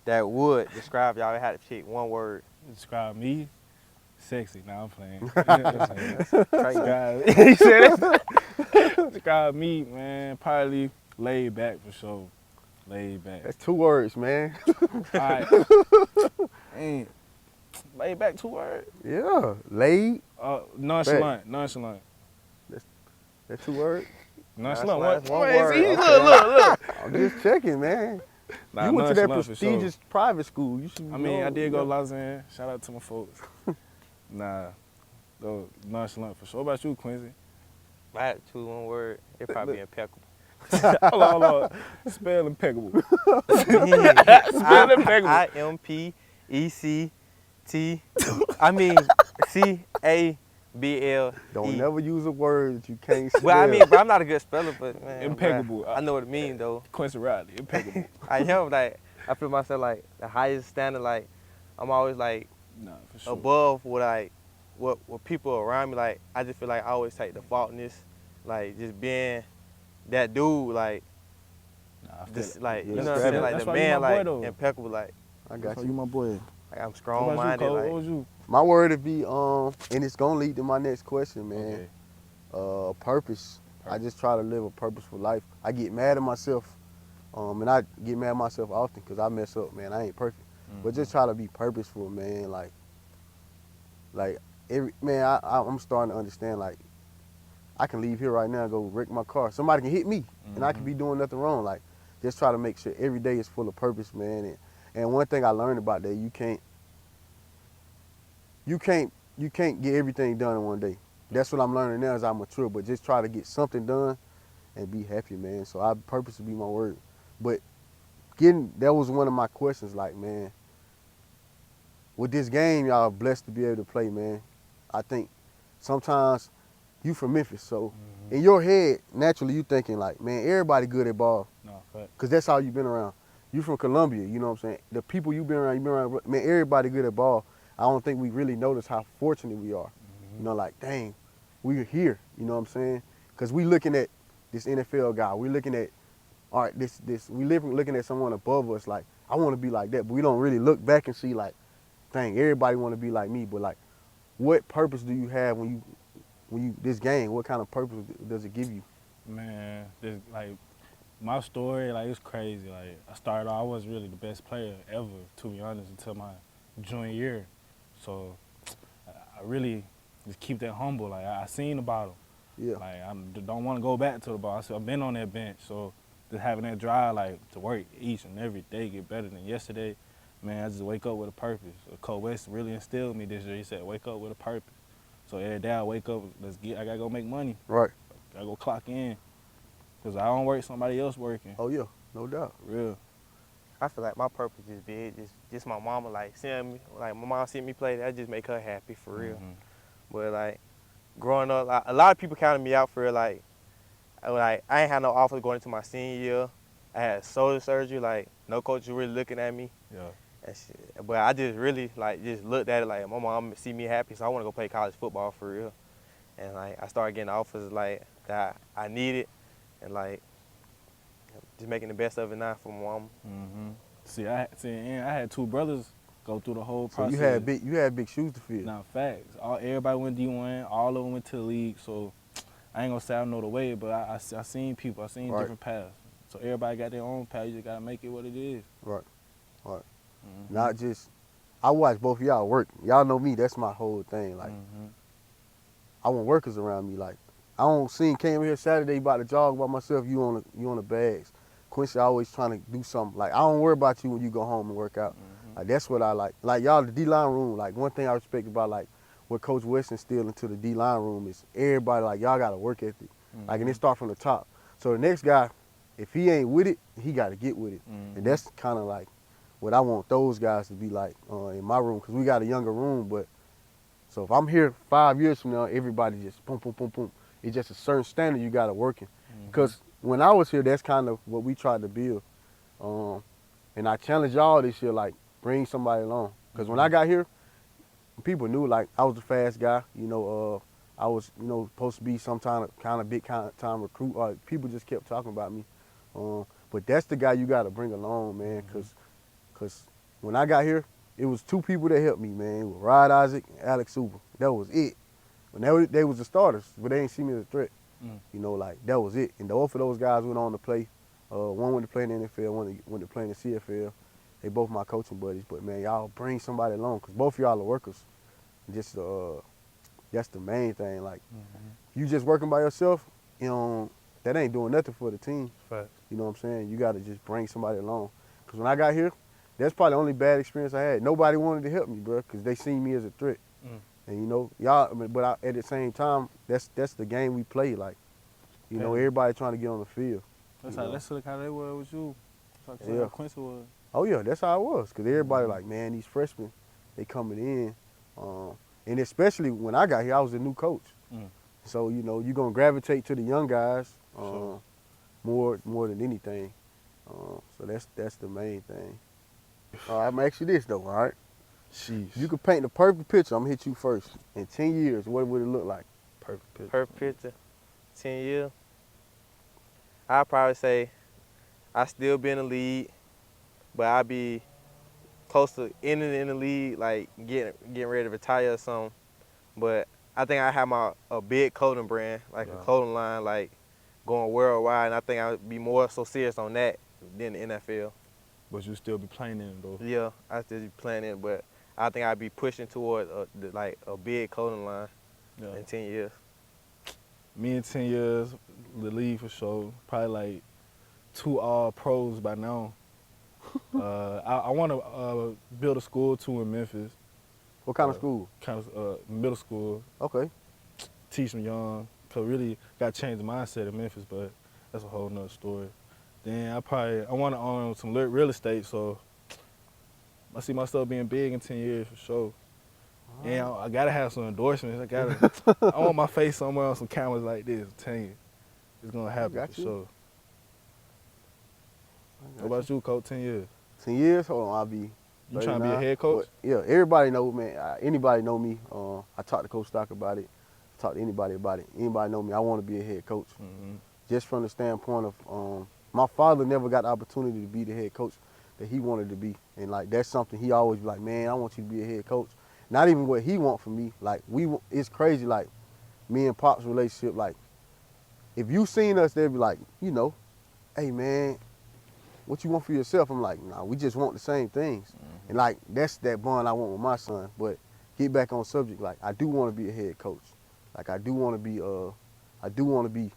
Speaker 3: that would describe y'all? Had to pick one word.
Speaker 2: Describe me, sexy. Now I'm playing.
Speaker 3: Crazy.
Speaker 2: You said that? Describe me, man. Probably laid back for sure. Laid back.
Speaker 1: That's 2 words, man.
Speaker 2: All right. Ain't laid back 2 words.
Speaker 1: Yeah, laid.
Speaker 2: Nonchalant. Nonchalant.
Speaker 1: That's 2 words.
Speaker 2: Nonchalant.
Speaker 3: That's one
Speaker 2: Wait,
Speaker 3: word.
Speaker 2: see,
Speaker 3: Okay.
Speaker 2: look.
Speaker 1: I'm just checking, man.
Speaker 2: Nah,
Speaker 1: You went to that
Speaker 2: nonchalant for sure.
Speaker 1: prestigious private school. You should.
Speaker 2: I mean,
Speaker 1: know,
Speaker 2: I did go
Speaker 1: yeah.
Speaker 2: to Lausanne. Shout out to my folks. Nah, though, nonchalant for sure. What about you, Quincy?
Speaker 3: If I had to choose one word, it'd probably be impeccable.
Speaker 2: hold on. Spell impeccable. Spell impeccable.
Speaker 3: IMPECT. I mean CABLE.
Speaker 1: Don't never use a word that you can't spell.
Speaker 3: Well, I mean, but I'm not a good speller, but man,
Speaker 2: Impeccable.
Speaker 3: I know what it means though.
Speaker 2: Quincy Riley. Impeccable.
Speaker 3: I am like, I feel myself like the highest standard. Like I'm always like
Speaker 2: Nah, for sure.
Speaker 3: above what people around me. Like I just feel like I always take the faultness, like just being that dude. Like
Speaker 2: Nah, I feel
Speaker 3: just
Speaker 2: it.
Speaker 3: like
Speaker 1: Yeah,
Speaker 3: you know what I'm
Speaker 1: that's
Speaker 3: saying.
Speaker 1: right.
Speaker 3: Like
Speaker 2: That's
Speaker 3: the
Speaker 2: why you
Speaker 3: man,
Speaker 2: my boy,
Speaker 3: like
Speaker 2: though.
Speaker 3: impeccable. Like
Speaker 1: I
Speaker 2: That's
Speaker 1: got
Speaker 2: why
Speaker 1: you.
Speaker 2: you my boy.
Speaker 3: I'm
Speaker 2: What about you,
Speaker 3: strong-minded.
Speaker 2: Cole?
Speaker 3: Like
Speaker 2: What was you?
Speaker 1: My word would be and it's gonna lead to my next question, man.
Speaker 2: Okay.
Speaker 1: Purpose. I just try to live a purposeful life. I get mad at myself, and I get mad at myself often because I mess up, man. I ain't perfect, but just try to be purposeful, man. Like I'm starting to understand. Like, I can leave here right now and go wreck my car. Somebody can hit me, and I can be doing nothing wrong. Like, just try to make sure every day is full of purpose, man. And one thing I learned about that, you can't get everything done in one day. That's what I'm learning now as I mature. But just try to get something done and be happy, man. So purpose would be my word. But that was one of my questions. Like, man, with this game, y'all are blessed to be able to play, man. I think sometimes you from Memphis, so in your head, naturally you thinking like, man, everybody good at ball.
Speaker 2: No, fact.
Speaker 1: Because that's all you've been around. You from Columbia, you know what I'm saying? The people you've been around, man, everybody good at ball. I don't think we really notice how fortunate we are. You know, like, dang, we're here, you know what I'm saying? Because we looking at this NFL guy. We looking at, all right, looking at someone above us like, I want to be like that. But we don't really look back and see like, dang, everybody want to be like me. But like, what purpose do you have when you this game? What kind of purpose does it give you?
Speaker 2: Man, like my story, like it's crazy. Like I wasn't really the best player ever, to be honest, until my junior year. So I really just keep that humble. Like I seen the bottom.
Speaker 1: Yeah.
Speaker 2: Like I don't want to go back to the bottom. I've been on that bench, so just having that drive, like to work each and every day, get better than yesterday. Man, I just wake up with a purpose. Coach West really instilled me this year. He said, wake up with a purpose. So every day I wake up, I gotta go make money.
Speaker 1: Right.
Speaker 2: I gotta go clock in. Cause I don't work, somebody else working.
Speaker 1: Oh yeah, no doubt.
Speaker 2: Real.
Speaker 3: I feel like my purpose is big. Just my mama, like seeing me, like my mom seeing me play, that just make her happy for real. But like growing up, like, a lot of people counted me out for real. Like I ain't had no offer going into my senior year. I had shoulder surgery. Like no coach was really looking at me.
Speaker 2: Yeah.
Speaker 3: And but I just really like just looked at it like my mom see me happy, so I want to go play college football for real. And like I started getting offers like that I needed, and like just making the best of it now for my mom.
Speaker 2: And I had two brothers go through the whole
Speaker 1: So
Speaker 2: process.
Speaker 1: you had big shoes to fill.
Speaker 2: Now, facts. Everybody went D1. All of them went to the league. So I ain't gonna say I know the way, but I seen people. I seen
Speaker 1: Right.
Speaker 2: different paths. So everybody got their own path. You just gotta make it what it is.
Speaker 1: Right. Right.
Speaker 2: Mm-hmm.
Speaker 1: Not just. I watch both of y'all work. Y'all know me. That's my whole thing. Like I want workers around me. Like I don't came here Saturday about to jog by myself. You on the bags. Quincy always trying to do something. Like I don't worry about you when you go home and work out. Like that's what I like. Like y'all, the D-line room. Like one thing I respect about like what Coach West instilled into the D-line room is everybody like y'all got to work ethic. Like and it start from the top. So the next guy, if he ain't with it, he got to get with it. And that's kind of like what I want those guys to be like in my room, because we got a younger room. But so if I'm here 5 years from now, everybody just boom, boom, boom, boom. It's just a certain standard you got to work in. Because when I was here, that's kind of what we tried to build. And I challenge y'all this year, like, bring somebody along. Because when I got here, people knew, like, I was the fast guy. You know, I was, supposed to be some kind of big time recruit. People just kept talking about me. But that's the guy you got to bring along, man, because when I got here, it was two people that helped me, man. It was Rod Isaac and Alex Super. That was it. When they was the starters, but they ain't see me as a threat. Like, that was it. And both of those guys went on to play. One went to play in the NFL, one went to play in the CFL. They both my coaching buddies. But, man, y'all bring somebody along, because both of y'all are workers. Just that's the main thing. Like, you just working by yourself, that ain't doing nothing for the team.
Speaker 2: Fact.
Speaker 1: You know what I'm saying? You got to just bring somebody along. Because when I got here, that's probably the only bad experience I had. Nobody wanted to help me, bro, because they seen me as a threat. And, y'all, but at the same time, that's the game we play. Like, everybody trying to get on the field.
Speaker 2: That's how they were with you. That's
Speaker 1: Yeah.
Speaker 2: how Quincy was.
Speaker 1: Oh, yeah, that's how it was. Because everybody like, man, these freshmen, they coming in. And especially when I got here, I was a new coach. So, you're going to gravitate to the young guys more than anything. So that's the main thing. All right, I'm going to ask you this, though, all right?
Speaker 2: Sheesh.
Speaker 1: You could paint the perfect picture. I'm going to hit you first. In 10 years, what would it look like?
Speaker 2: Perfect picture.
Speaker 3: Perfect picture, 10 years. I'd probably say I still be in the league, but I'd be close to ending in the league, like getting ready to retire or something. But I think I have a big clothing brand, like a clothing line, like going worldwide, and I think I would be more so serious on that than the NFL.
Speaker 2: But you still be playing in it, though.
Speaker 3: Yeah, I still be playing it, but I think I'd be pushing toward a big clothing line in 10 years.
Speaker 2: Me in 10 years, the league for sure. Probably like 2 all-pros by now. I want to build a school too in Memphis.
Speaker 1: What kind of school?
Speaker 2: Middle school.
Speaker 1: Okay.
Speaker 2: Teach them young. So really got to change the mindset in Memphis, but that's a whole nother story. Then I want to own some real estate, so I see myself being big in 10 years for sure. And I gotta have some endorsements. I want my face somewhere on some cameras like this. I'm telling you, it's gonna happen for sure. What about you, Coach? 10 years.
Speaker 1: 10 years? Hold on, I'll be.
Speaker 2: You trying to be a head coach?
Speaker 1: But, yeah, everybody know, man. Anybody know me. I talk to Coach Stock about it. Talk to anybody about it. Anybody know me. I want to be a head coach. Just from the standpoint of my father never got the opportunity to be the head coach that he wanted to be, and like that's something he always be like, man, I want you to be a head coach. Not even what he want from me. Like it's crazy. Like me and Pop's relationship. Like if you seen us, they'd be like, hey man, what you want for yourself? I'm like, nah, we just want the same things. And like that's that bond I want with my son. But get back on subject. Like I do want to be a head coach. Like I do want to be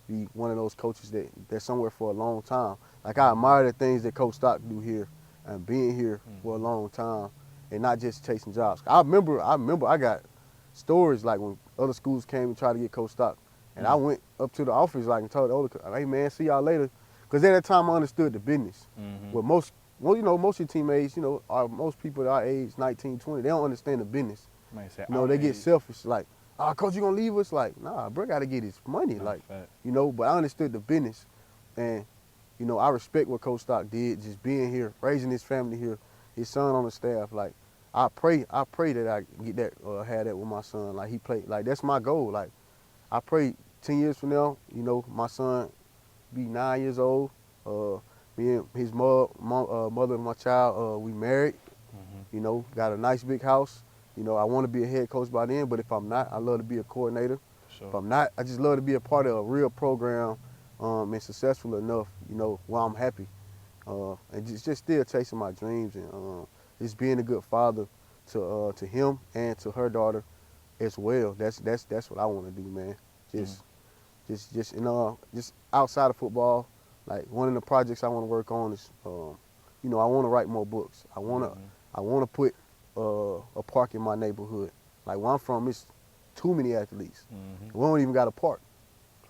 Speaker 1: be one of those coaches that's somewhere for a long time. Like I admire the things that Coach Stock do here and being here for a long time and not just chasing jobs. I remember I got stories like when other schools came and tried to get Coach Stock, and I went up to the office like and told the other, hey man, see y'all later. Because at that time I understood the business. Well, most of your teammates, most people at our age, 19, 20, they don't understand the business. They get selfish. Like, coach, you gonna leave us? Like, nah, bro, gotta get his money. But I understood the business. And, I respect what Coach Stock did, just being here, raising his family here. his son on the staff. Like, I pray that I get that have that with my son. Like, he play, like, that's my goal. Like, I pray 10 years from now, you know, my son be 9 years old. Me and his mother and my child, we married. You know, got a nice big house. You know, I want to be a head coach by then, but if I'm not, I love to be a coordinator.
Speaker 2: Sure.
Speaker 1: If I'm not, I just love to be a part of a real program and successful enough, you know, while I'm happy. And just still chasing my dreams and just being a good father to him and to her daughter as well. That's what I want to do, man. Just outside of football, like one of the projects I want to work on is, you know, I want to write more books. I want to put a park in my neighborhood. Like where I'm from, it's too many athletes. We don't even got a park.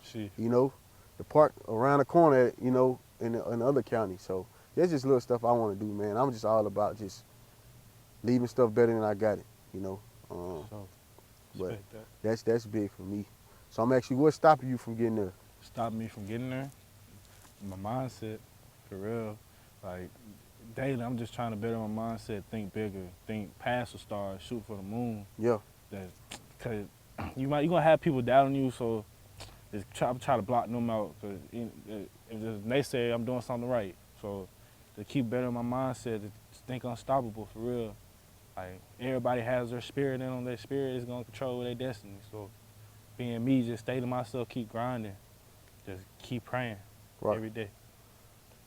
Speaker 2: Sheesh.
Speaker 1: You know, the park around the corner, you know, in the other county. So there's just little stuff I want to do, man. I'm just all about just leaving stuff better than I got it, you know. But that's big for me. So I'm actually, what's stopping you from getting there?
Speaker 2: Stopping me from getting there? My mindset, for real. Like, daily, I'm just trying to better my mindset, think bigger, think past the stars, shoot for the moon.
Speaker 1: Yeah.
Speaker 2: Because you're going to have people doubting you, so just try to block them out. Because if they say I'm doing something right, so to keep bettering my mindset, to think unstoppable, for real. Like, everybody has their spirit in them. Their spirit is going to control their destiny. So being me, just stay to myself, keep grinding, just keep praying every day.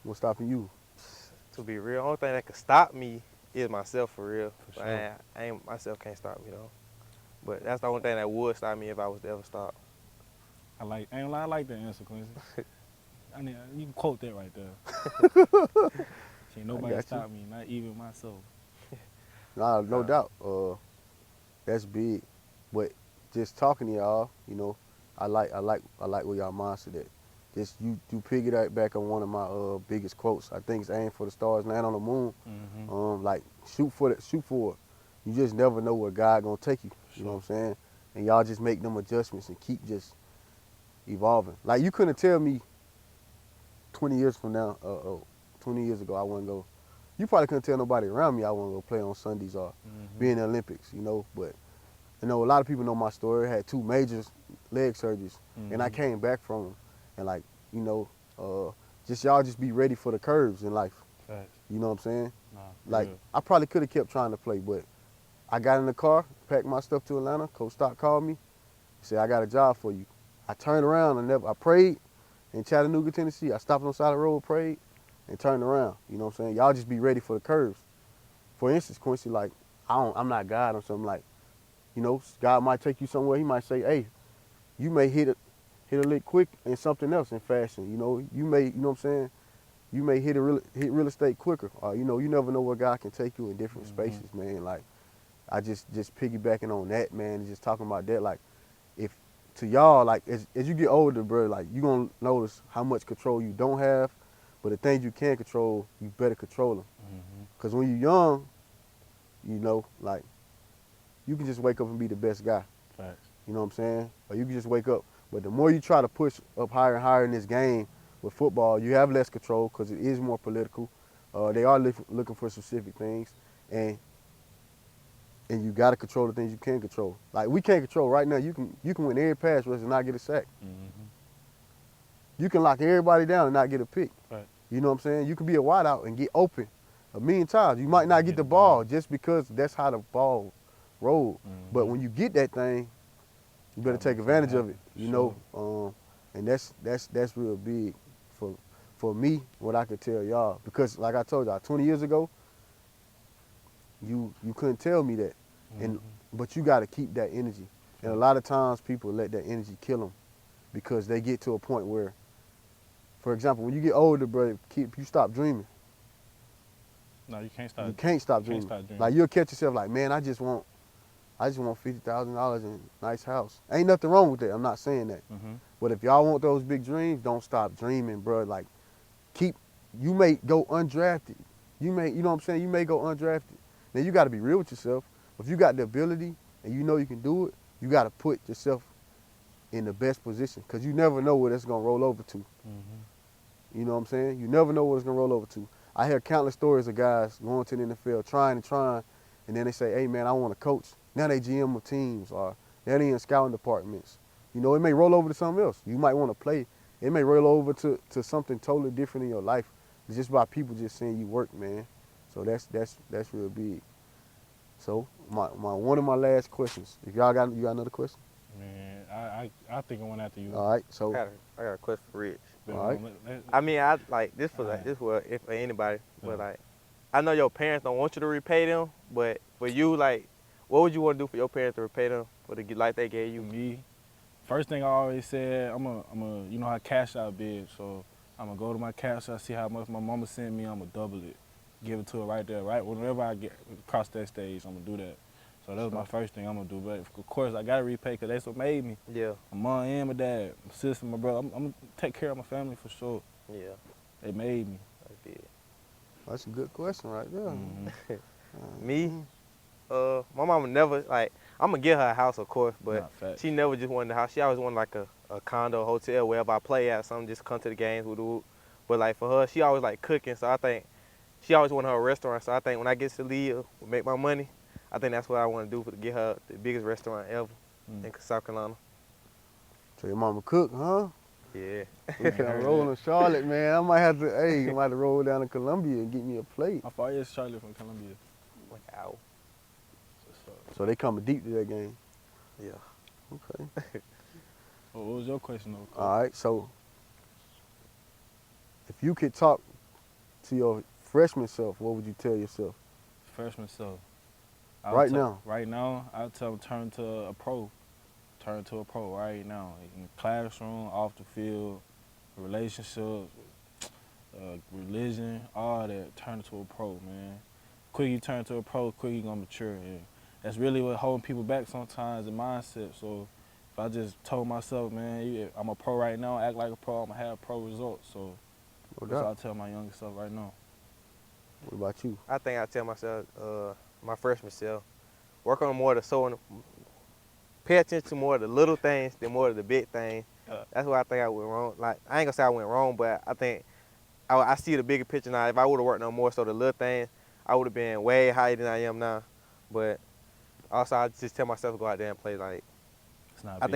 Speaker 1: What's stopping you?
Speaker 3: To be real, only thing that could stop me is myself, for real.
Speaker 2: For sure.
Speaker 3: Myself can't stop me, though. But that's the only thing that would stop me if I was to ever stop.
Speaker 2: I like that answer, Quincy. You can quote that right there. Can't nobody stop me, not even myself.
Speaker 1: Nah, no doubt. That's big. But just talking to y'all, you know, I like where y'all mindset at. Just you piggyback back on one of my biggest quotes. I think it's aim for the stars, land on the moon. Like shoot for it. You just never know where God gonna take you. You know what I'm saying? And y'all just make them adjustments and keep just evolving. Like you couldn't tell me 20 years from now, 20 years ago I wouldn't go. You probably couldn't tell nobody around me I wouldn't go play on Sundays or be in the Olympics, you know. But you know, a lot of people know my story. I had 2 major leg surgeries, and I came back from them. And like, you know, just y'all just be ready for the curves in life.
Speaker 2: Facts.
Speaker 1: You know what I'm saying?
Speaker 2: Nah,
Speaker 1: like
Speaker 2: real.
Speaker 1: I probably could have kept trying to play, but I got in the car, packed my stuff to Atlanta. Coach Stock called me, he said, I got a job for you. I turned around I prayed in Chattanooga, Tennessee. I stopped on the side of the road, prayed, and turned around. You know what I'm saying? Y'all just be ready for the curves. For instance, Quincy, like I'm not God or something. Like, you know, God might take you somewhere. He might say, hey, you may hit a lick quick in something else in fashion. You know, you know what I'm saying? You may hit real estate quicker. Or, you know, you never know where God can take you in different spaces, man. Like, I just piggybacking on that, man, and just talking about that. Like, if to y'all, like, as you get older, bro, like, you going to notice how much control you don't have, but the things you can control, you better control them. Because when you're young, you know, like, you can just wake up and be the best guy.
Speaker 2: Facts.
Speaker 1: You know what I'm saying? Or you can just wake up. But the more you try to push up higher and higher in this game with football, you have less control because it is more political. They are looking for specific things. And you got to control the things you can control. Like, we can't control right now. You can win every pass rush and not get a sack. You can lock everybody down and not get a pick.
Speaker 2: Right.
Speaker 1: You know what I'm saying? You can be a wideout and get open 1,000,000 times. You might not get the ball just because that's how the ball rolled. But when you get that thing, you better take advantage of it. You know, and that's real big for me. What I could tell y'all, because like I told y'all, 20 years ago, you couldn't tell me that, but you got to keep that energy. And a lot of times people let that energy kill them because they get to a point where, for example, when you get older, bro, you stop dreaming.
Speaker 2: No, you can't stop.
Speaker 1: You can't stop dreaming. Like, you'll catch yourself like, man, I just want $50,000 in a nice house. Ain't nothing wrong with that. I'm not saying that. But if y'all want those big dreams, don't stop dreaming, bro. Like, you may go undrafted. You know what I'm saying? You may go undrafted. Now, you got to be real with yourself. If you got the ability and you know you can do it, you got to put yourself in the best position because you never know where that's going to roll over to. You know what I'm saying? You never know what it's going to roll over to. I hear countless stories of guys going to the NFL, trying, and then they say, hey, man, I want to coach. Now they GM of teams, or now they in scouting departments. You know, it may roll over to something else. You might want to play. It may roll over to something totally different in your life. It's just about people just seeing you work, man. So that's real big. So one of my last questions. If you got another question?
Speaker 2: Man, I think I went after you.
Speaker 1: All right. So
Speaker 3: I got a question for Rich.
Speaker 1: all right.
Speaker 3: I mean, I like this for if for anybody, but like, I know your parents don't want you to repay them, but for you, like, what would you want to do for your parents to repay them for the life they gave you?
Speaker 2: Me, first thing I always said, I'm a you know how cash out big, so I'm gonna go to my cash out, see how much my mama sent me, I'm gonna double it, give it to her right there, right whenever I get across that stage, I'm gonna do that. So that was my first thing I'm gonna do, but of course I gotta repay because that's what made me.
Speaker 3: Yeah.
Speaker 2: My mom and my dad, my sister, my brother, I'm gonna take care of my family for sure.
Speaker 3: Yeah.
Speaker 2: They made me.
Speaker 3: I did.
Speaker 1: That's a good question right there.
Speaker 2: Mm-hmm.
Speaker 3: Me, my mama never, like, I'm gonna get her a house, of course, but
Speaker 2: Nah, facts.
Speaker 3: she never just wanted a house. She always wanted like a condo, hotel, wherever I play at, something, just come to the games with the. But like for her, she always like cooking, so I think she always wanted her a restaurant. So I think when I get to leave, make my money, I think that's what I want to do, to get her the biggest restaurant ever in South Carolina.
Speaker 1: So your mama cook, huh?
Speaker 3: Yeah.
Speaker 1: I'm rolling to Charlotte, man. I might have to roll down to Columbia and get me a plate.
Speaker 2: How far is Charlotte from Columbia?
Speaker 3: Like an hour.
Speaker 1: So they coming deep to that game.
Speaker 3: Yeah.
Speaker 1: Okay.
Speaker 2: What was your question, though? Coach?
Speaker 1: All right. So if you could talk to your freshman self, what would you tell yourself?
Speaker 2: Freshman self.
Speaker 1: Right now?
Speaker 2: Right now, I would tell them turn to a pro. Turn to a pro right now. In the classroom, off the field, relationships, religion, all that. Turn to a pro, man. Quick you turn to a pro, quick you gonna mature. And that's really what holding people back sometimes, the mindset. So if I just told myself, man, I'm a pro right now, act like a pro, I'm gonna have pro results. So that's what I tell my younger self right now.
Speaker 1: What about you?
Speaker 3: I think I tell myself, my freshman self, work on more of the sewing, pay attention to more of the little things than more of the big things. That's where I think I went wrong. Like, I ain't gonna say I went wrong, but I think I see the bigger picture now. If I would have worked on more so the little things, I would have been way higher than I am now. But also, I just tell myself to go out there and play. Like,
Speaker 2: It's not
Speaker 3: I
Speaker 2: big.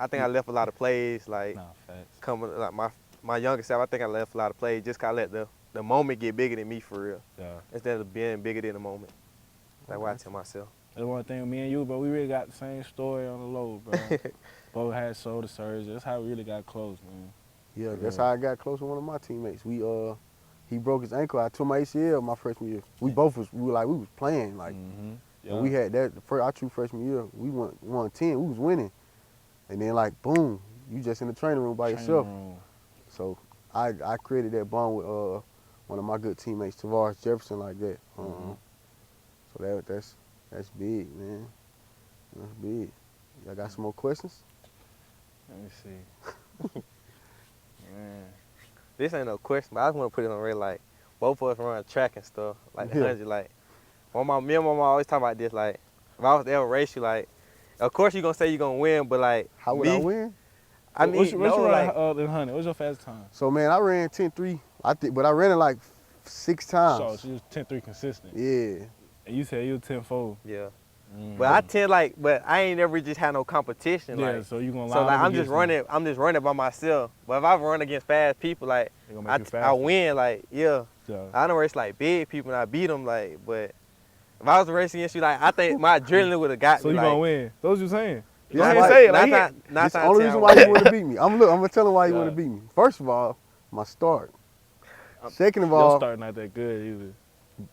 Speaker 3: think I left a lot of plays. Like,
Speaker 2: Nah, facts.
Speaker 3: coming like my younger self, I think I left a lot of plays just 'cause I let the moment get bigger than me for real,
Speaker 2: Yeah.
Speaker 3: instead of being bigger than the moment. That's what I tell myself.
Speaker 2: That's one thing, me and you, but we really got the same story on the low, bro. Both had shoulder surgery. That's how we really got close, man.
Speaker 1: Yeah, that's how I got close with one of my teammates. He broke his ankle. I tore my ACL my freshman year. We was playing like.
Speaker 2: Mm-hmm.
Speaker 1: And we had that our true freshman year. We won 10. We was winning, and then like boom, you just in the training room by yourself. So I created that bond with one of my good teammates, Tavares Jefferson, like that. So that's big, man. That's big. Y'all got some more questions?
Speaker 2: Let me see. Man.
Speaker 3: This ain't no question, but I just want to put it on real. Like, both of us run track and stuff, like the 100. Like, me and my mom always talk about this. Like, if I was to ever race you, like, of course you gonna say you gonna win, but like,
Speaker 1: How would I win?
Speaker 3: I mean,
Speaker 2: what's your
Speaker 3: like,
Speaker 2: in 100? What's your fastest time?
Speaker 1: So man, I ran 10.3. But I ran it like 6 times.
Speaker 2: So she was 10.3 consistent.
Speaker 1: Yeah.
Speaker 2: And you said you was 10.4.
Speaker 3: yeah.
Speaker 2: Mm.
Speaker 3: But I ain't never just had no competition.
Speaker 2: Yeah,
Speaker 3: like,
Speaker 2: so you gonna lie.
Speaker 3: so like I'm just running by myself. But if I run against fast people, like
Speaker 2: They gonna make you
Speaker 3: I
Speaker 2: faster.
Speaker 3: win. Like
Speaker 2: Yeah.
Speaker 3: I don't race like big people and I beat them. Like, but if I was racing against you, like I think my adrenaline would have got
Speaker 2: So
Speaker 3: me.
Speaker 2: you
Speaker 3: like,
Speaker 2: gonna win. That's what you saying. You
Speaker 1: Yeah,
Speaker 2: ain't
Speaker 1: like,
Speaker 2: say it.
Speaker 3: That's
Speaker 2: Like,
Speaker 1: That's the only reason why you want to beat me. I'm gonna tell him why you want to beat me. First of all, my start. Second of
Speaker 2: your
Speaker 1: all,
Speaker 2: start not that good either.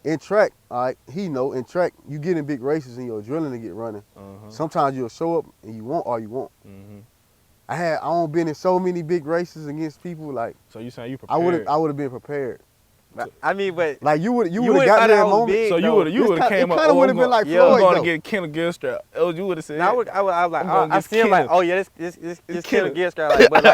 Speaker 1: in track, all right, in track, you get in big races and your adrenaline get running. Sometimes you'll show up and you won't or you won't. I don't been in so many big races against people like
Speaker 2: So you saying you prepared?
Speaker 1: I would have been prepared.
Speaker 3: I mean, but
Speaker 1: Like you would have
Speaker 3: would've
Speaker 1: got
Speaker 3: thought
Speaker 1: me
Speaker 3: I
Speaker 1: that
Speaker 3: was
Speaker 1: moment.
Speaker 3: big,
Speaker 2: So
Speaker 3: though.
Speaker 2: you would have came
Speaker 1: It
Speaker 2: up.
Speaker 1: kind of would have been like
Speaker 3: Yeah,
Speaker 2: I'm
Speaker 1: Floyd
Speaker 2: going
Speaker 1: though.
Speaker 2: to get Kenneth Gilstrap. Oh, you would have said.
Speaker 3: I was like,
Speaker 2: I'm going
Speaker 3: I
Speaker 2: against
Speaker 3: see him like,
Speaker 2: Kinley.
Speaker 3: oh yeah, this Kenneth Gilstrap. Like, but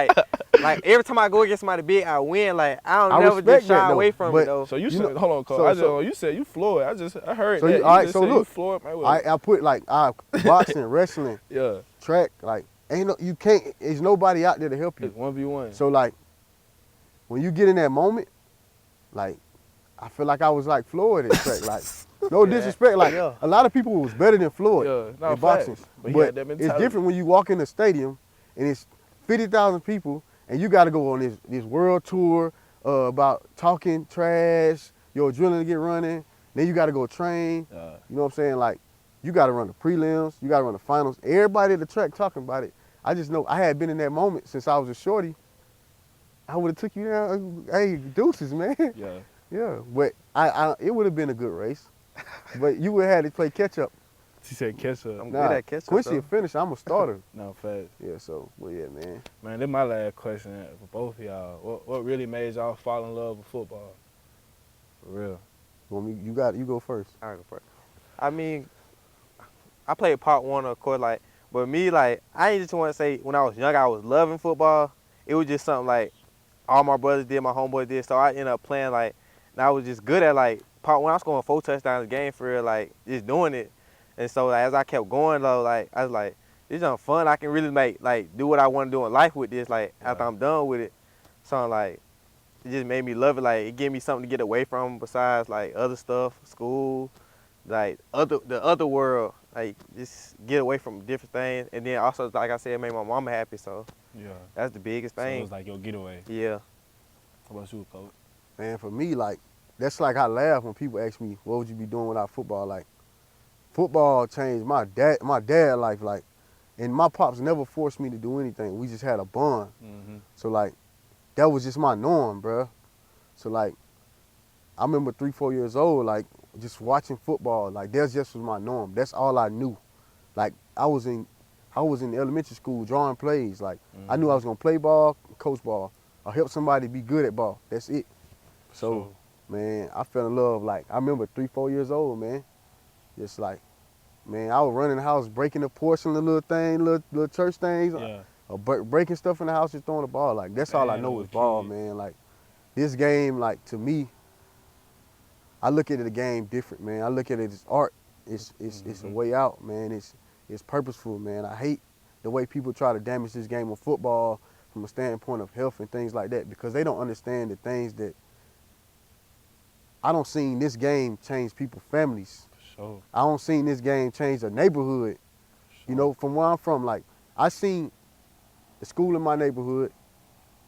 Speaker 3: like every time I go against somebody big, I win. Like I don't never
Speaker 1: respect
Speaker 3: just
Speaker 1: that,
Speaker 3: shy
Speaker 1: though,
Speaker 3: away from
Speaker 1: but-
Speaker 3: it though.
Speaker 2: So you
Speaker 1: You
Speaker 2: said,
Speaker 1: know-
Speaker 2: hold on, Coach.
Speaker 1: so-
Speaker 2: You said you Floyd. I heard
Speaker 1: So
Speaker 2: that.
Speaker 1: you- all right,
Speaker 2: just
Speaker 1: so
Speaker 2: said you
Speaker 1: look,
Speaker 2: Floyd Mayweather.
Speaker 1: I put like boxing, wrestling,
Speaker 2: Yeah.
Speaker 1: track, like you can't. There's nobody out there to help you.
Speaker 2: It's 1v1.
Speaker 1: So like when you get in that moment, like I feel like I was like Floyd at track. Like, no disrespect. Like,
Speaker 3: Yeah.
Speaker 1: a lot of people was better than Floyd
Speaker 2: Yeah, no,
Speaker 1: in boxing.
Speaker 2: facts. But he had that
Speaker 1: It's
Speaker 2: mentality.
Speaker 1: different when you walk in a stadium and it's 50,000 people and you got to go on this world tour about talking trash, your adrenaline get running, then you got to go train.
Speaker 2: Yeah.
Speaker 1: You know what I'm saying? Like, you got to run the prelims, you got to run the finals. Everybody at the track talking about it. I just know I had been in that moment since I was a shorty. I would have took you down. Hey, deuces, man.
Speaker 2: Yeah.
Speaker 1: Yeah, but it would have been a good race. But you would have had to play catch up.
Speaker 2: She said catch up.
Speaker 3: I'm good at catch up.
Speaker 1: Quincy a finisher. I'm a starter.
Speaker 2: No, facts.
Speaker 1: Yeah, so, well, yeah, man.
Speaker 2: Man, this my last question for both of y'all. What really made y'all fall in love with football? For real.
Speaker 1: You go first.
Speaker 3: I go first. I mean, I played part one, of course, like, but me, like, I ain't just want to say when I was young, I was loving football. It was just something like all my brothers did, my homeboys did, so I ended up playing, like, and I was just good at, like, part one, I was scoring 4 touchdowns a game for real, like, just doing it. And so, like, as I kept going, though, like, I was like, this is fun. I can really make, like, do what I want to do in life with this, like, after I'm done with it. So, like, it just made me love it. Like, it gave me something to get away from besides, like, other stuff, school, like, the other world. Like, just get away from different things. And then also, like I said, it made my mama happy. So,
Speaker 2: Yeah.
Speaker 3: that's the biggest
Speaker 2: So it
Speaker 3: thing.
Speaker 2: was like your getaway.
Speaker 3: Yeah.
Speaker 2: How about you, Coach?
Speaker 1: Man, for me, like, that's like I laugh when people ask me, what would you be doing without football? Like, football changed my dad life, like, and my pops never forced me to do anything. We just had a bond.
Speaker 2: Mm-hmm.
Speaker 1: So, like, that was just my norm, bruh. So, like, I remember 3, 4 years old, like, just watching football. Like, that just was my norm. That's all I knew. Like, I was in elementary school drawing plays. Like, I knew I was gonna play ball, coach ball, or help somebody be good at ball. That's it. So, man, I fell in love. Like, I remember 3, 4 years old, man. Just like, man, I was running the house, breaking the porcelain little thing, little church things,
Speaker 2: Yeah.
Speaker 1: or breaking stuff in the house, just throwing the ball. Like, that's all I
Speaker 2: Man,
Speaker 1: know
Speaker 2: little
Speaker 1: is ball,
Speaker 2: kid.
Speaker 1: man. Like, this game, like, to me, I look at the game different, man. I look at it as art. It's a way out, man. It's purposeful, man. I hate the way people try to damage this game of football from a standpoint of health and things like that, because they don't understand the things that I don't seen this game change people's families.
Speaker 2: For sure.
Speaker 1: I don't seen this game change a neighborhood.
Speaker 2: For
Speaker 1: You know, from where I'm from, like, I seen the school in my neighborhood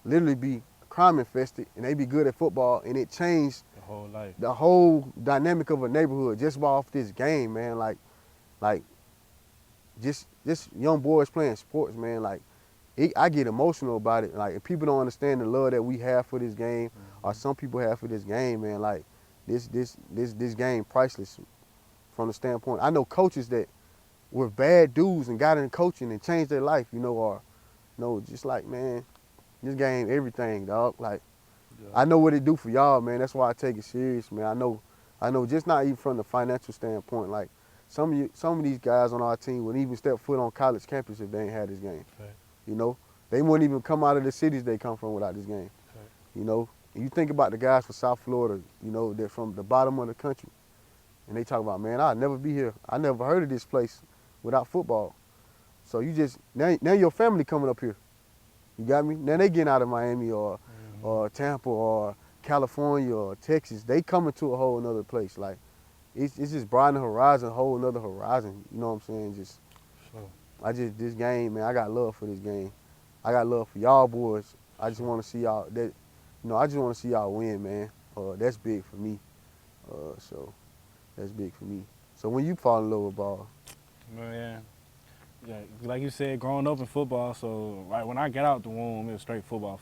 Speaker 1: literally be crime infested, and they be good at football, and it changed
Speaker 2: the whole life.
Speaker 1: the whole dynamic of a neighborhood just off this game, man. Like, just young boys playing sports, man. Like, I get emotional about it. Like, if people don't understand the love that we have for this game, or some people have for this game, man. Like, this game priceless from the standpoint. I know coaches that were bad dudes and got in coaching and changed their life, you know, or just like, man, this game everything, dog. Like,
Speaker 2: Yeah.
Speaker 1: I know what it do for y'all, man. That's why I take it serious, man. I know just not even from the financial standpoint. Like, some of these guys on our team wouldn't even step foot on college campus if they ain't had this game.
Speaker 2: Okay.
Speaker 1: You know, they wouldn't even come out of the cities they come from without this game.
Speaker 2: Okay.
Speaker 1: You know, and you think about the guys from South Florida, you know, they're from the bottom of the country, and they talk about, man, I'll never be here. I never heard of this place without football. So you just now your family coming up here. You got me? Now they getting out of Miami or Tampa or California or Texas. They coming to a whole nother place. Like, it's just broadening the horizon, a whole nother horizon. You know what I'm saying? Just
Speaker 2: Sure.
Speaker 1: this game, man, I got love for this game. I got love for y'all boys. I just want to see y'all I just want to see y'all win, man. That's big for me. So that's big for me. So when you fall in love with ball,
Speaker 2: Man, yeah, like you said, growing up in football, so right when I got out the womb, it was straight football.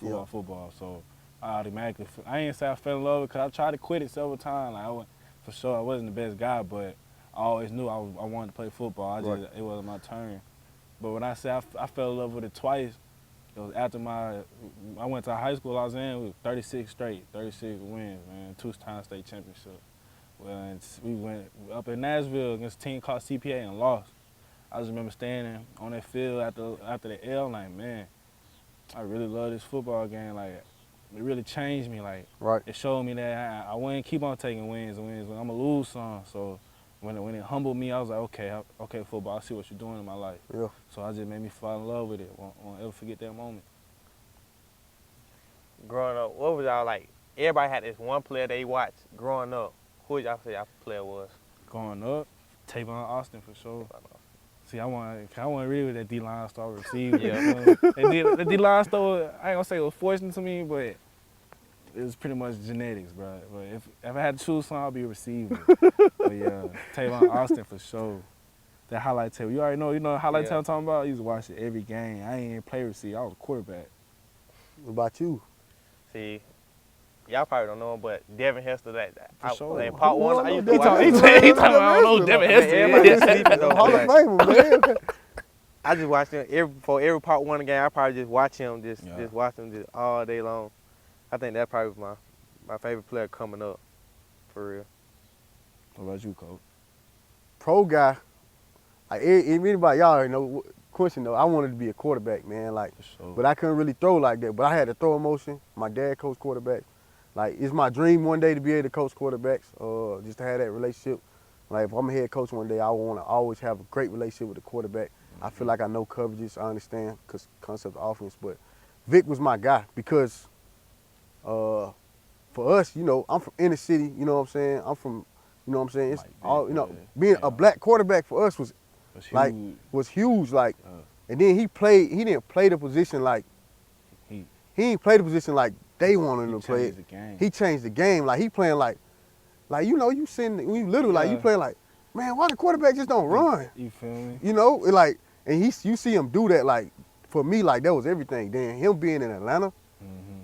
Speaker 2: So I automatically, I ain't say I fell in love because I tried to quit it several times. Like, for sure, I wasn't the best guy, but I always knew I wanted to play football. It wasn't my turn. But when I say I fell in love with it twice, it was after I went to high school I was in with 36 wins, man, 2-time state championship. Well, and we went up in Nashville against a team called CPA and lost. I just remember standing on that field after the L, like, man, I really love this football game. Like, it really changed me. Like,
Speaker 1: right?
Speaker 2: it showed me that I wouldn't keep on taking wins. I'm gonna lose some. So when it humbled me, I was like, okay, football, I see what you're doing in my life.
Speaker 1: Yeah.
Speaker 2: So I just made me fall in love with it. Won't ever forget that moment.
Speaker 3: Growing up, what was y'all, like, everybody had this one player they watched growing up. Who would y'all say y'all player was?
Speaker 2: Growing up, Tavon Austin for sure. See, I want really with that D-line star receiver.
Speaker 3: Yeah.
Speaker 2: The D-line star, I ain't gonna say it was fortunate to me, but it was pretty much genetics, bro. But if I had to choose one, I'd be a receiver. But yeah, Tavon Austin for sure. That highlight tape, you already know highlight tape I'm talking about? I used to watch it every game. I ain't even play receiver, I was a quarterback.
Speaker 1: What about you?
Speaker 3: See, y'all probably don't know him, but Devin Hester,
Speaker 2: sure.
Speaker 3: like part one, I used to
Speaker 1: He
Speaker 3: watch
Speaker 1: talking-
Speaker 3: him.
Speaker 1: he
Speaker 2: He talking about, I don't know who Devin Hester
Speaker 3: Everybody
Speaker 2: is.
Speaker 3: was sleeping though.
Speaker 1: Hall of
Speaker 3: Like,
Speaker 1: Famer, man.
Speaker 3: I just watched him for every part one game. I probably just watch him, just watch him just all day long. I think that probably was my favorite player coming up, for real.
Speaker 2: What about you, Coach?
Speaker 1: Pro guy. Like anybody, y'all already know. Quincy know. I wanted to be a quarterback, man. Like,
Speaker 2: For sure.
Speaker 1: but I couldn't really throw like that. But I had to throw motion. My dad coached quarterbacks. Like, it's my dream one day to be able to coach quarterbacks. Just to have that relationship. Like, if I'm a head coach one day, I want to always have a great relationship with the quarterback. I feel like I know coverages. I understand concept of offense. But Vic was my guy because for us, I'm from inner city. You know what I'm saying? I'm from, you know what I'm saying? It's
Speaker 2: Like
Speaker 1: all,
Speaker 2: Vic,
Speaker 1: being a black quarterback for us was
Speaker 2: That's
Speaker 1: like
Speaker 2: huge.
Speaker 1: was huge. Like,
Speaker 2: Uh,
Speaker 1: and then he didn't play the position like
Speaker 2: he
Speaker 1: didn't play the position like they wanted him to play
Speaker 2: changed
Speaker 1: it.
Speaker 2: the game.
Speaker 1: He changed the game. Like, he playing like you sitting when you little, like you
Speaker 2: Yeah.
Speaker 1: playing like, man, why the quarterback just don't run?
Speaker 2: You feel me?
Speaker 1: It like, and you see him do that. Like, for me, like, that was everything. Then him being in Atlanta,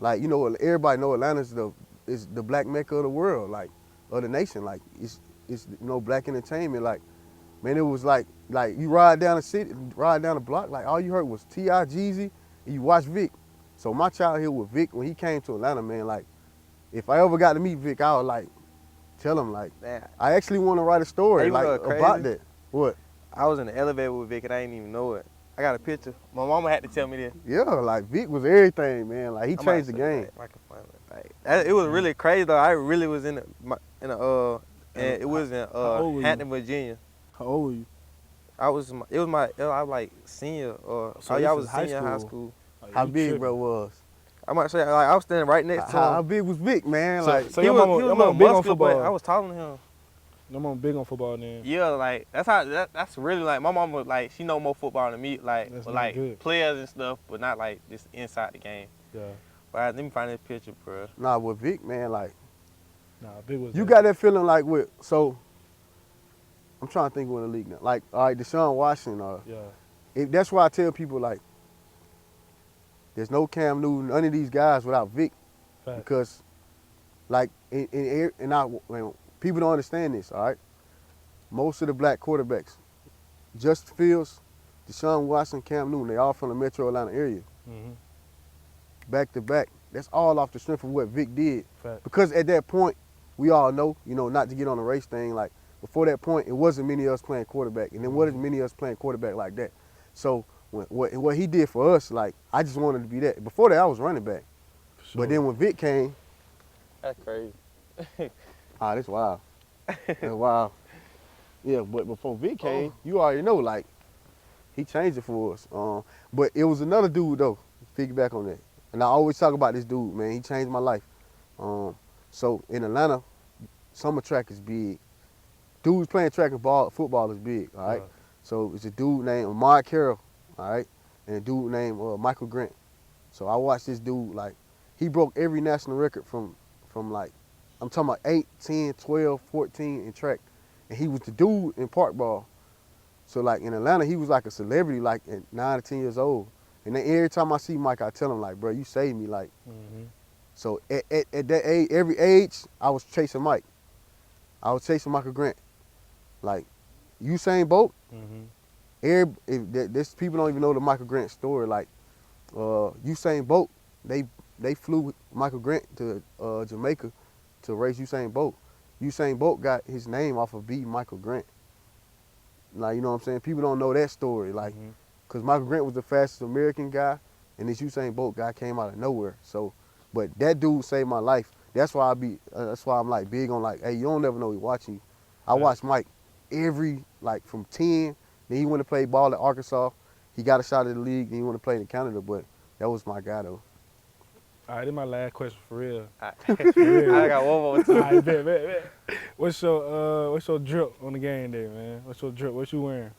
Speaker 1: like, everybody know Atlanta's is the black mecca of the world, like, of the nation. Like, it's black entertainment. Like, man, it was like you ride down the block, like all you heard was T.I. Jeezy, and you watch Vic. So my childhood with Vic, when he came to Atlanta, man, like, if I ever got to meet Vic, I would like tell him, like,
Speaker 3: Man,
Speaker 1: I actually want to write a story
Speaker 3: Hey, you
Speaker 1: like
Speaker 3: know what's
Speaker 1: about
Speaker 3: crazy?
Speaker 1: that. What?
Speaker 3: I was in the elevator with Vic and I didn't even know it. I got a picture. My mama had to tell me this.
Speaker 1: Yeah, like Vic was everything, man. Like, he
Speaker 3: I'm about
Speaker 1: changed
Speaker 3: to
Speaker 1: the
Speaker 3: say,
Speaker 1: game.
Speaker 3: like, microphone, like, it was really crazy though. I really was in and it was in
Speaker 2: old were you?
Speaker 3: Hampton, Virginia.
Speaker 2: How old were you?
Speaker 3: I was like senior or
Speaker 2: So
Speaker 3: y'all
Speaker 2: this
Speaker 3: was
Speaker 2: is high
Speaker 3: senior in high
Speaker 2: school.
Speaker 3: school.
Speaker 1: How
Speaker 2: You
Speaker 1: big
Speaker 2: tripping.
Speaker 1: bro was?
Speaker 3: I might say like I was standing right next to
Speaker 1: How
Speaker 3: him.
Speaker 1: big was Vic, man?
Speaker 2: So-
Speaker 1: Like,
Speaker 2: so
Speaker 3: he
Speaker 2: your
Speaker 3: was,
Speaker 2: mama-
Speaker 3: he was
Speaker 2: your
Speaker 3: more
Speaker 2: mama big on
Speaker 3: muscular, but
Speaker 2: football.
Speaker 3: I was taller than him.
Speaker 2: Your mom big on football then?
Speaker 3: Yeah, like that's really like my mama, like she know more football than me, like
Speaker 2: That's
Speaker 3: but,
Speaker 2: not
Speaker 3: like
Speaker 2: good.
Speaker 3: players and stuff, but not like just inside the game.
Speaker 2: Yeah.
Speaker 3: But let me find this picture, bro.
Speaker 1: nah, with Vic, man, like,
Speaker 2: Nah, big was
Speaker 1: you
Speaker 2: that.
Speaker 1: got that feeling like so I'm trying to think of in the league now. Like, all right, Deshaun Watson,
Speaker 2: Yeah.
Speaker 1: that's why I tell people, like, there's no Cam Newton, none of these guys without Vic.
Speaker 2: Fact.
Speaker 1: Because, like, when people don't understand this, all right? Most of the black quarterbacks, Justin Fields, Deshaun Watson, Cam Newton, they all from the metro Atlanta area.
Speaker 2: Mm-hmm.
Speaker 1: Back to back. That's all off the strength of what Vic did.
Speaker 2: Fact.
Speaker 1: Because at that point, we all know, not to get on the race thing, like, before that point, it wasn't many of us playing quarterback. And then wasn't many of us playing quarterback like that. So what he did for us, like, I just wanted to be that. Before that, I was running back.
Speaker 2: For sure.
Speaker 1: But then when Vic came,
Speaker 3: That's crazy.
Speaker 1: that's wild. That's wild. Yeah, but before Vic came, you already know, like, he changed it for us. But it was another dude, though, piggyback on that. And I always talk about this dude, man. He changed my life. So in Atlanta, summer track is big. Dudes playing track and football is big, all right?
Speaker 2: Yeah.
Speaker 1: So it's a dude named Amari Carroll, all right? And a dude named Michael Grant. So I watched this dude, like, he broke every national record from like, I'm talking about 8, 10, 12, 14 in track. And he was the dude in park ball. So, like, in Atlanta, he was like a celebrity, like, at 9 or 10 years old. And then every time I see Mike, I tell him, like, bro, you saved me, like.
Speaker 2: Mm-hmm.
Speaker 1: So at that age, every age, I was chasing Mike. I was chasing Michael Grant. Like, Usain Bolt,
Speaker 2: Mm-hmm.
Speaker 1: this people don't even know the Michael Grant story. Like, Usain Bolt, they flew Michael Grant to Jamaica to race Usain Bolt. Usain Bolt got his name off of beating Michael Grant. Like, you know what I'm saying? People don't know that story. Like,
Speaker 2: Mm-hmm.
Speaker 1: because Michael Grant was the fastest American guy, and this Usain Bolt guy came out of nowhere. So, but that dude saved my life. That's why that's why I'm like big on, like, hey, you don't never know he's watching you. I watched Mike like from 10. Then he went to play ball at Arkansas. He got a shot at the league. Then he went to play in Canada. But that was my guy though.
Speaker 2: All right, this is my last question for real.
Speaker 3: I
Speaker 2: real.
Speaker 3: got one more
Speaker 2: All
Speaker 3: too.
Speaker 2: right, bet. What's your drip on the game day, man? What's your drip? What you wearing?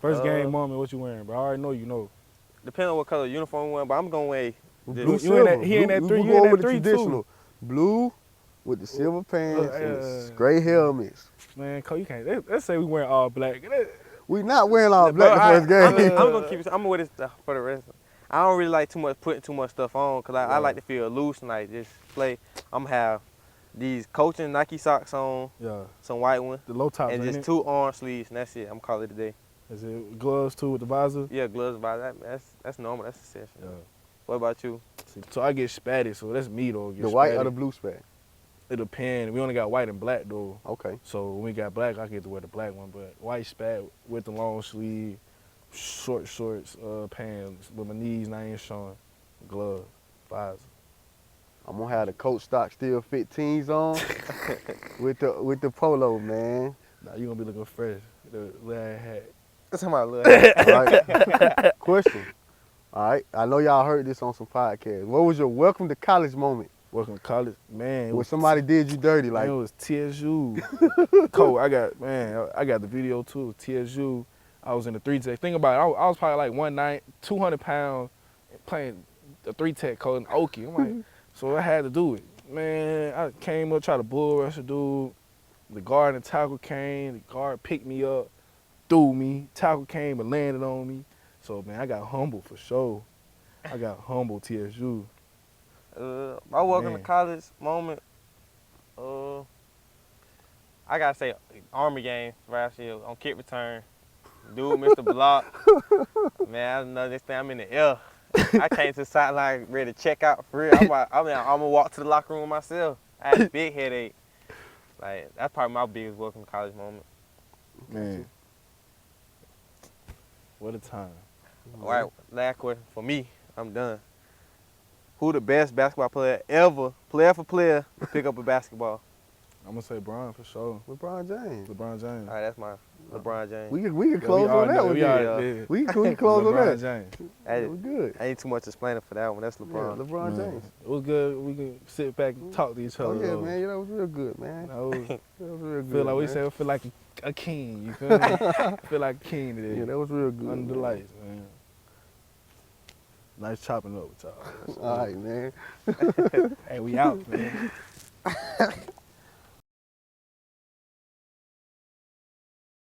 Speaker 2: First game moment, what you wearing, bro? I already know you know.
Speaker 3: Depending on what color uniform you wear, but I'm gonna wear
Speaker 1: Blue,
Speaker 3: this.
Speaker 2: You in that-
Speaker 1: silver.
Speaker 2: he in that
Speaker 1: Blue,
Speaker 2: three-
Speaker 1: we
Speaker 2: you
Speaker 1: go
Speaker 2: in that
Speaker 1: over the
Speaker 2: 3 too.
Speaker 1: traditional. Blue with the silver pants and the gray helmets.
Speaker 2: Man, Cole, you can't. Let's say we wearing all black.
Speaker 1: We not wearing all
Speaker 3: But
Speaker 1: black the first game.
Speaker 3: I'm gonna keep it. I'm gonna wear this stuff for the rest. I don't really like putting too much stuff on because I like to feel loose and like just play. I'm gonna have these coaching Nike socks on,
Speaker 2: Yeah,
Speaker 3: some white ones,
Speaker 2: the low tops,
Speaker 3: and
Speaker 2: ain't
Speaker 3: just
Speaker 2: it?
Speaker 3: 2 arm sleeves, and that's it. I'm calling it a day.
Speaker 2: Is it gloves too with the visor?
Speaker 3: Yeah, gloves by that. That's normal. That's essential.
Speaker 2: Yeah.
Speaker 3: What about you?
Speaker 2: So I get spatted, so that's me though.
Speaker 1: The white or the blue spec?
Speaker 2: It depends. We only got white and black though.
Speaker 1: Okay.
Speaker 2: So when we got black, I get to wear the black one. But white spat with the long sleeve, short shorts, pants, with my knees not even showing, gloves, visor.
Speaker 1: I'm gonna have the Coach stock still fit tees on with the polo, man.
Speaker 2: Nah, you gonna be looking fresh. The little hat.
Speaker 3: That's how I look. All
Speaker 1: Right. Question. All right. I know y'all heard this on some podcasts. What was your welcome to college moment?
Speaker 2: Welcome to college, man.
Speaker 1: When somebody did you dirty,
Speaker 2: Like
Speaker 1: like
Speaker 2: it was TSU. Cole, I got the video too. TSU. I was in the 3-tech. Think about it. I was probably like 190, 200 pounds, playing the 3-tech code in Okie. I'm like, so I had to do it. Man, I came up, tried to bull rush a dude. The guard and the tackle came. The guard picked me up, threw me. Tackle came and landed on me. So man, I got humble for sure. I got humble TSU.
Speaker 3: My welcome
Speaker 2: Man.
Speaker 3: to college moment. I gotta say, Army game last year on kick return. Dude missed the block. Man, I know this thing. I'm in the air. I came to the sideline ready to check out for real. I'm gonna walk to the locker room myself. I had a big headache. Like that's probably my biggest welcome to college moment.
Speaker 2: Man, what a time.
Speaker 3: All right, last question for me. I'm done. Who the best basketball player ever, player for player, to pick up a basketball?
Speaker 2: I'm gonna say Bron for sure.
Speaker 1: LeBron James.
Speaker 2: LeBron James.
Speaker 3: All right, that's my LeBron James.
Speaker 1: We can close on that one.
Speaker 3: yeah.
Speaker 1: We can close on
Speaker 2: LeBron
Speaker 1: that.
Speaker 2: James.
Speaker 1: That was good.
Speaker 3: Ain't too much explaining for that one. That's
Speaker 1: Yeah,
Speaker 3: LeBron.
Speaker 1: LeBron
Speaker 2: Man,
Speaker 1: James.
Speaker 2: It was good. We can sit back and talk to each
Speaker 1: Oh
Speaker 2: other.
Speaker 1: yeah,
Speaker 2: though.
Speaker 1: man. Yeah, that was real good, man.
Speaker 2: That was,
Speaker 1: That was real good.
Speaker 2: feel like we
Speaker 1: man.
Speaker 2: say, feel like a king. You feel me? Feel like a king today.
Speaker 1: Yeah, that was real good.
Speaker 2: Under the
Speaker 1: man.
Speaker 2: lights, man. Nice chopping up with y'all.
Speaker 1: All right, man.
Speaker 2: Hey, we out, man.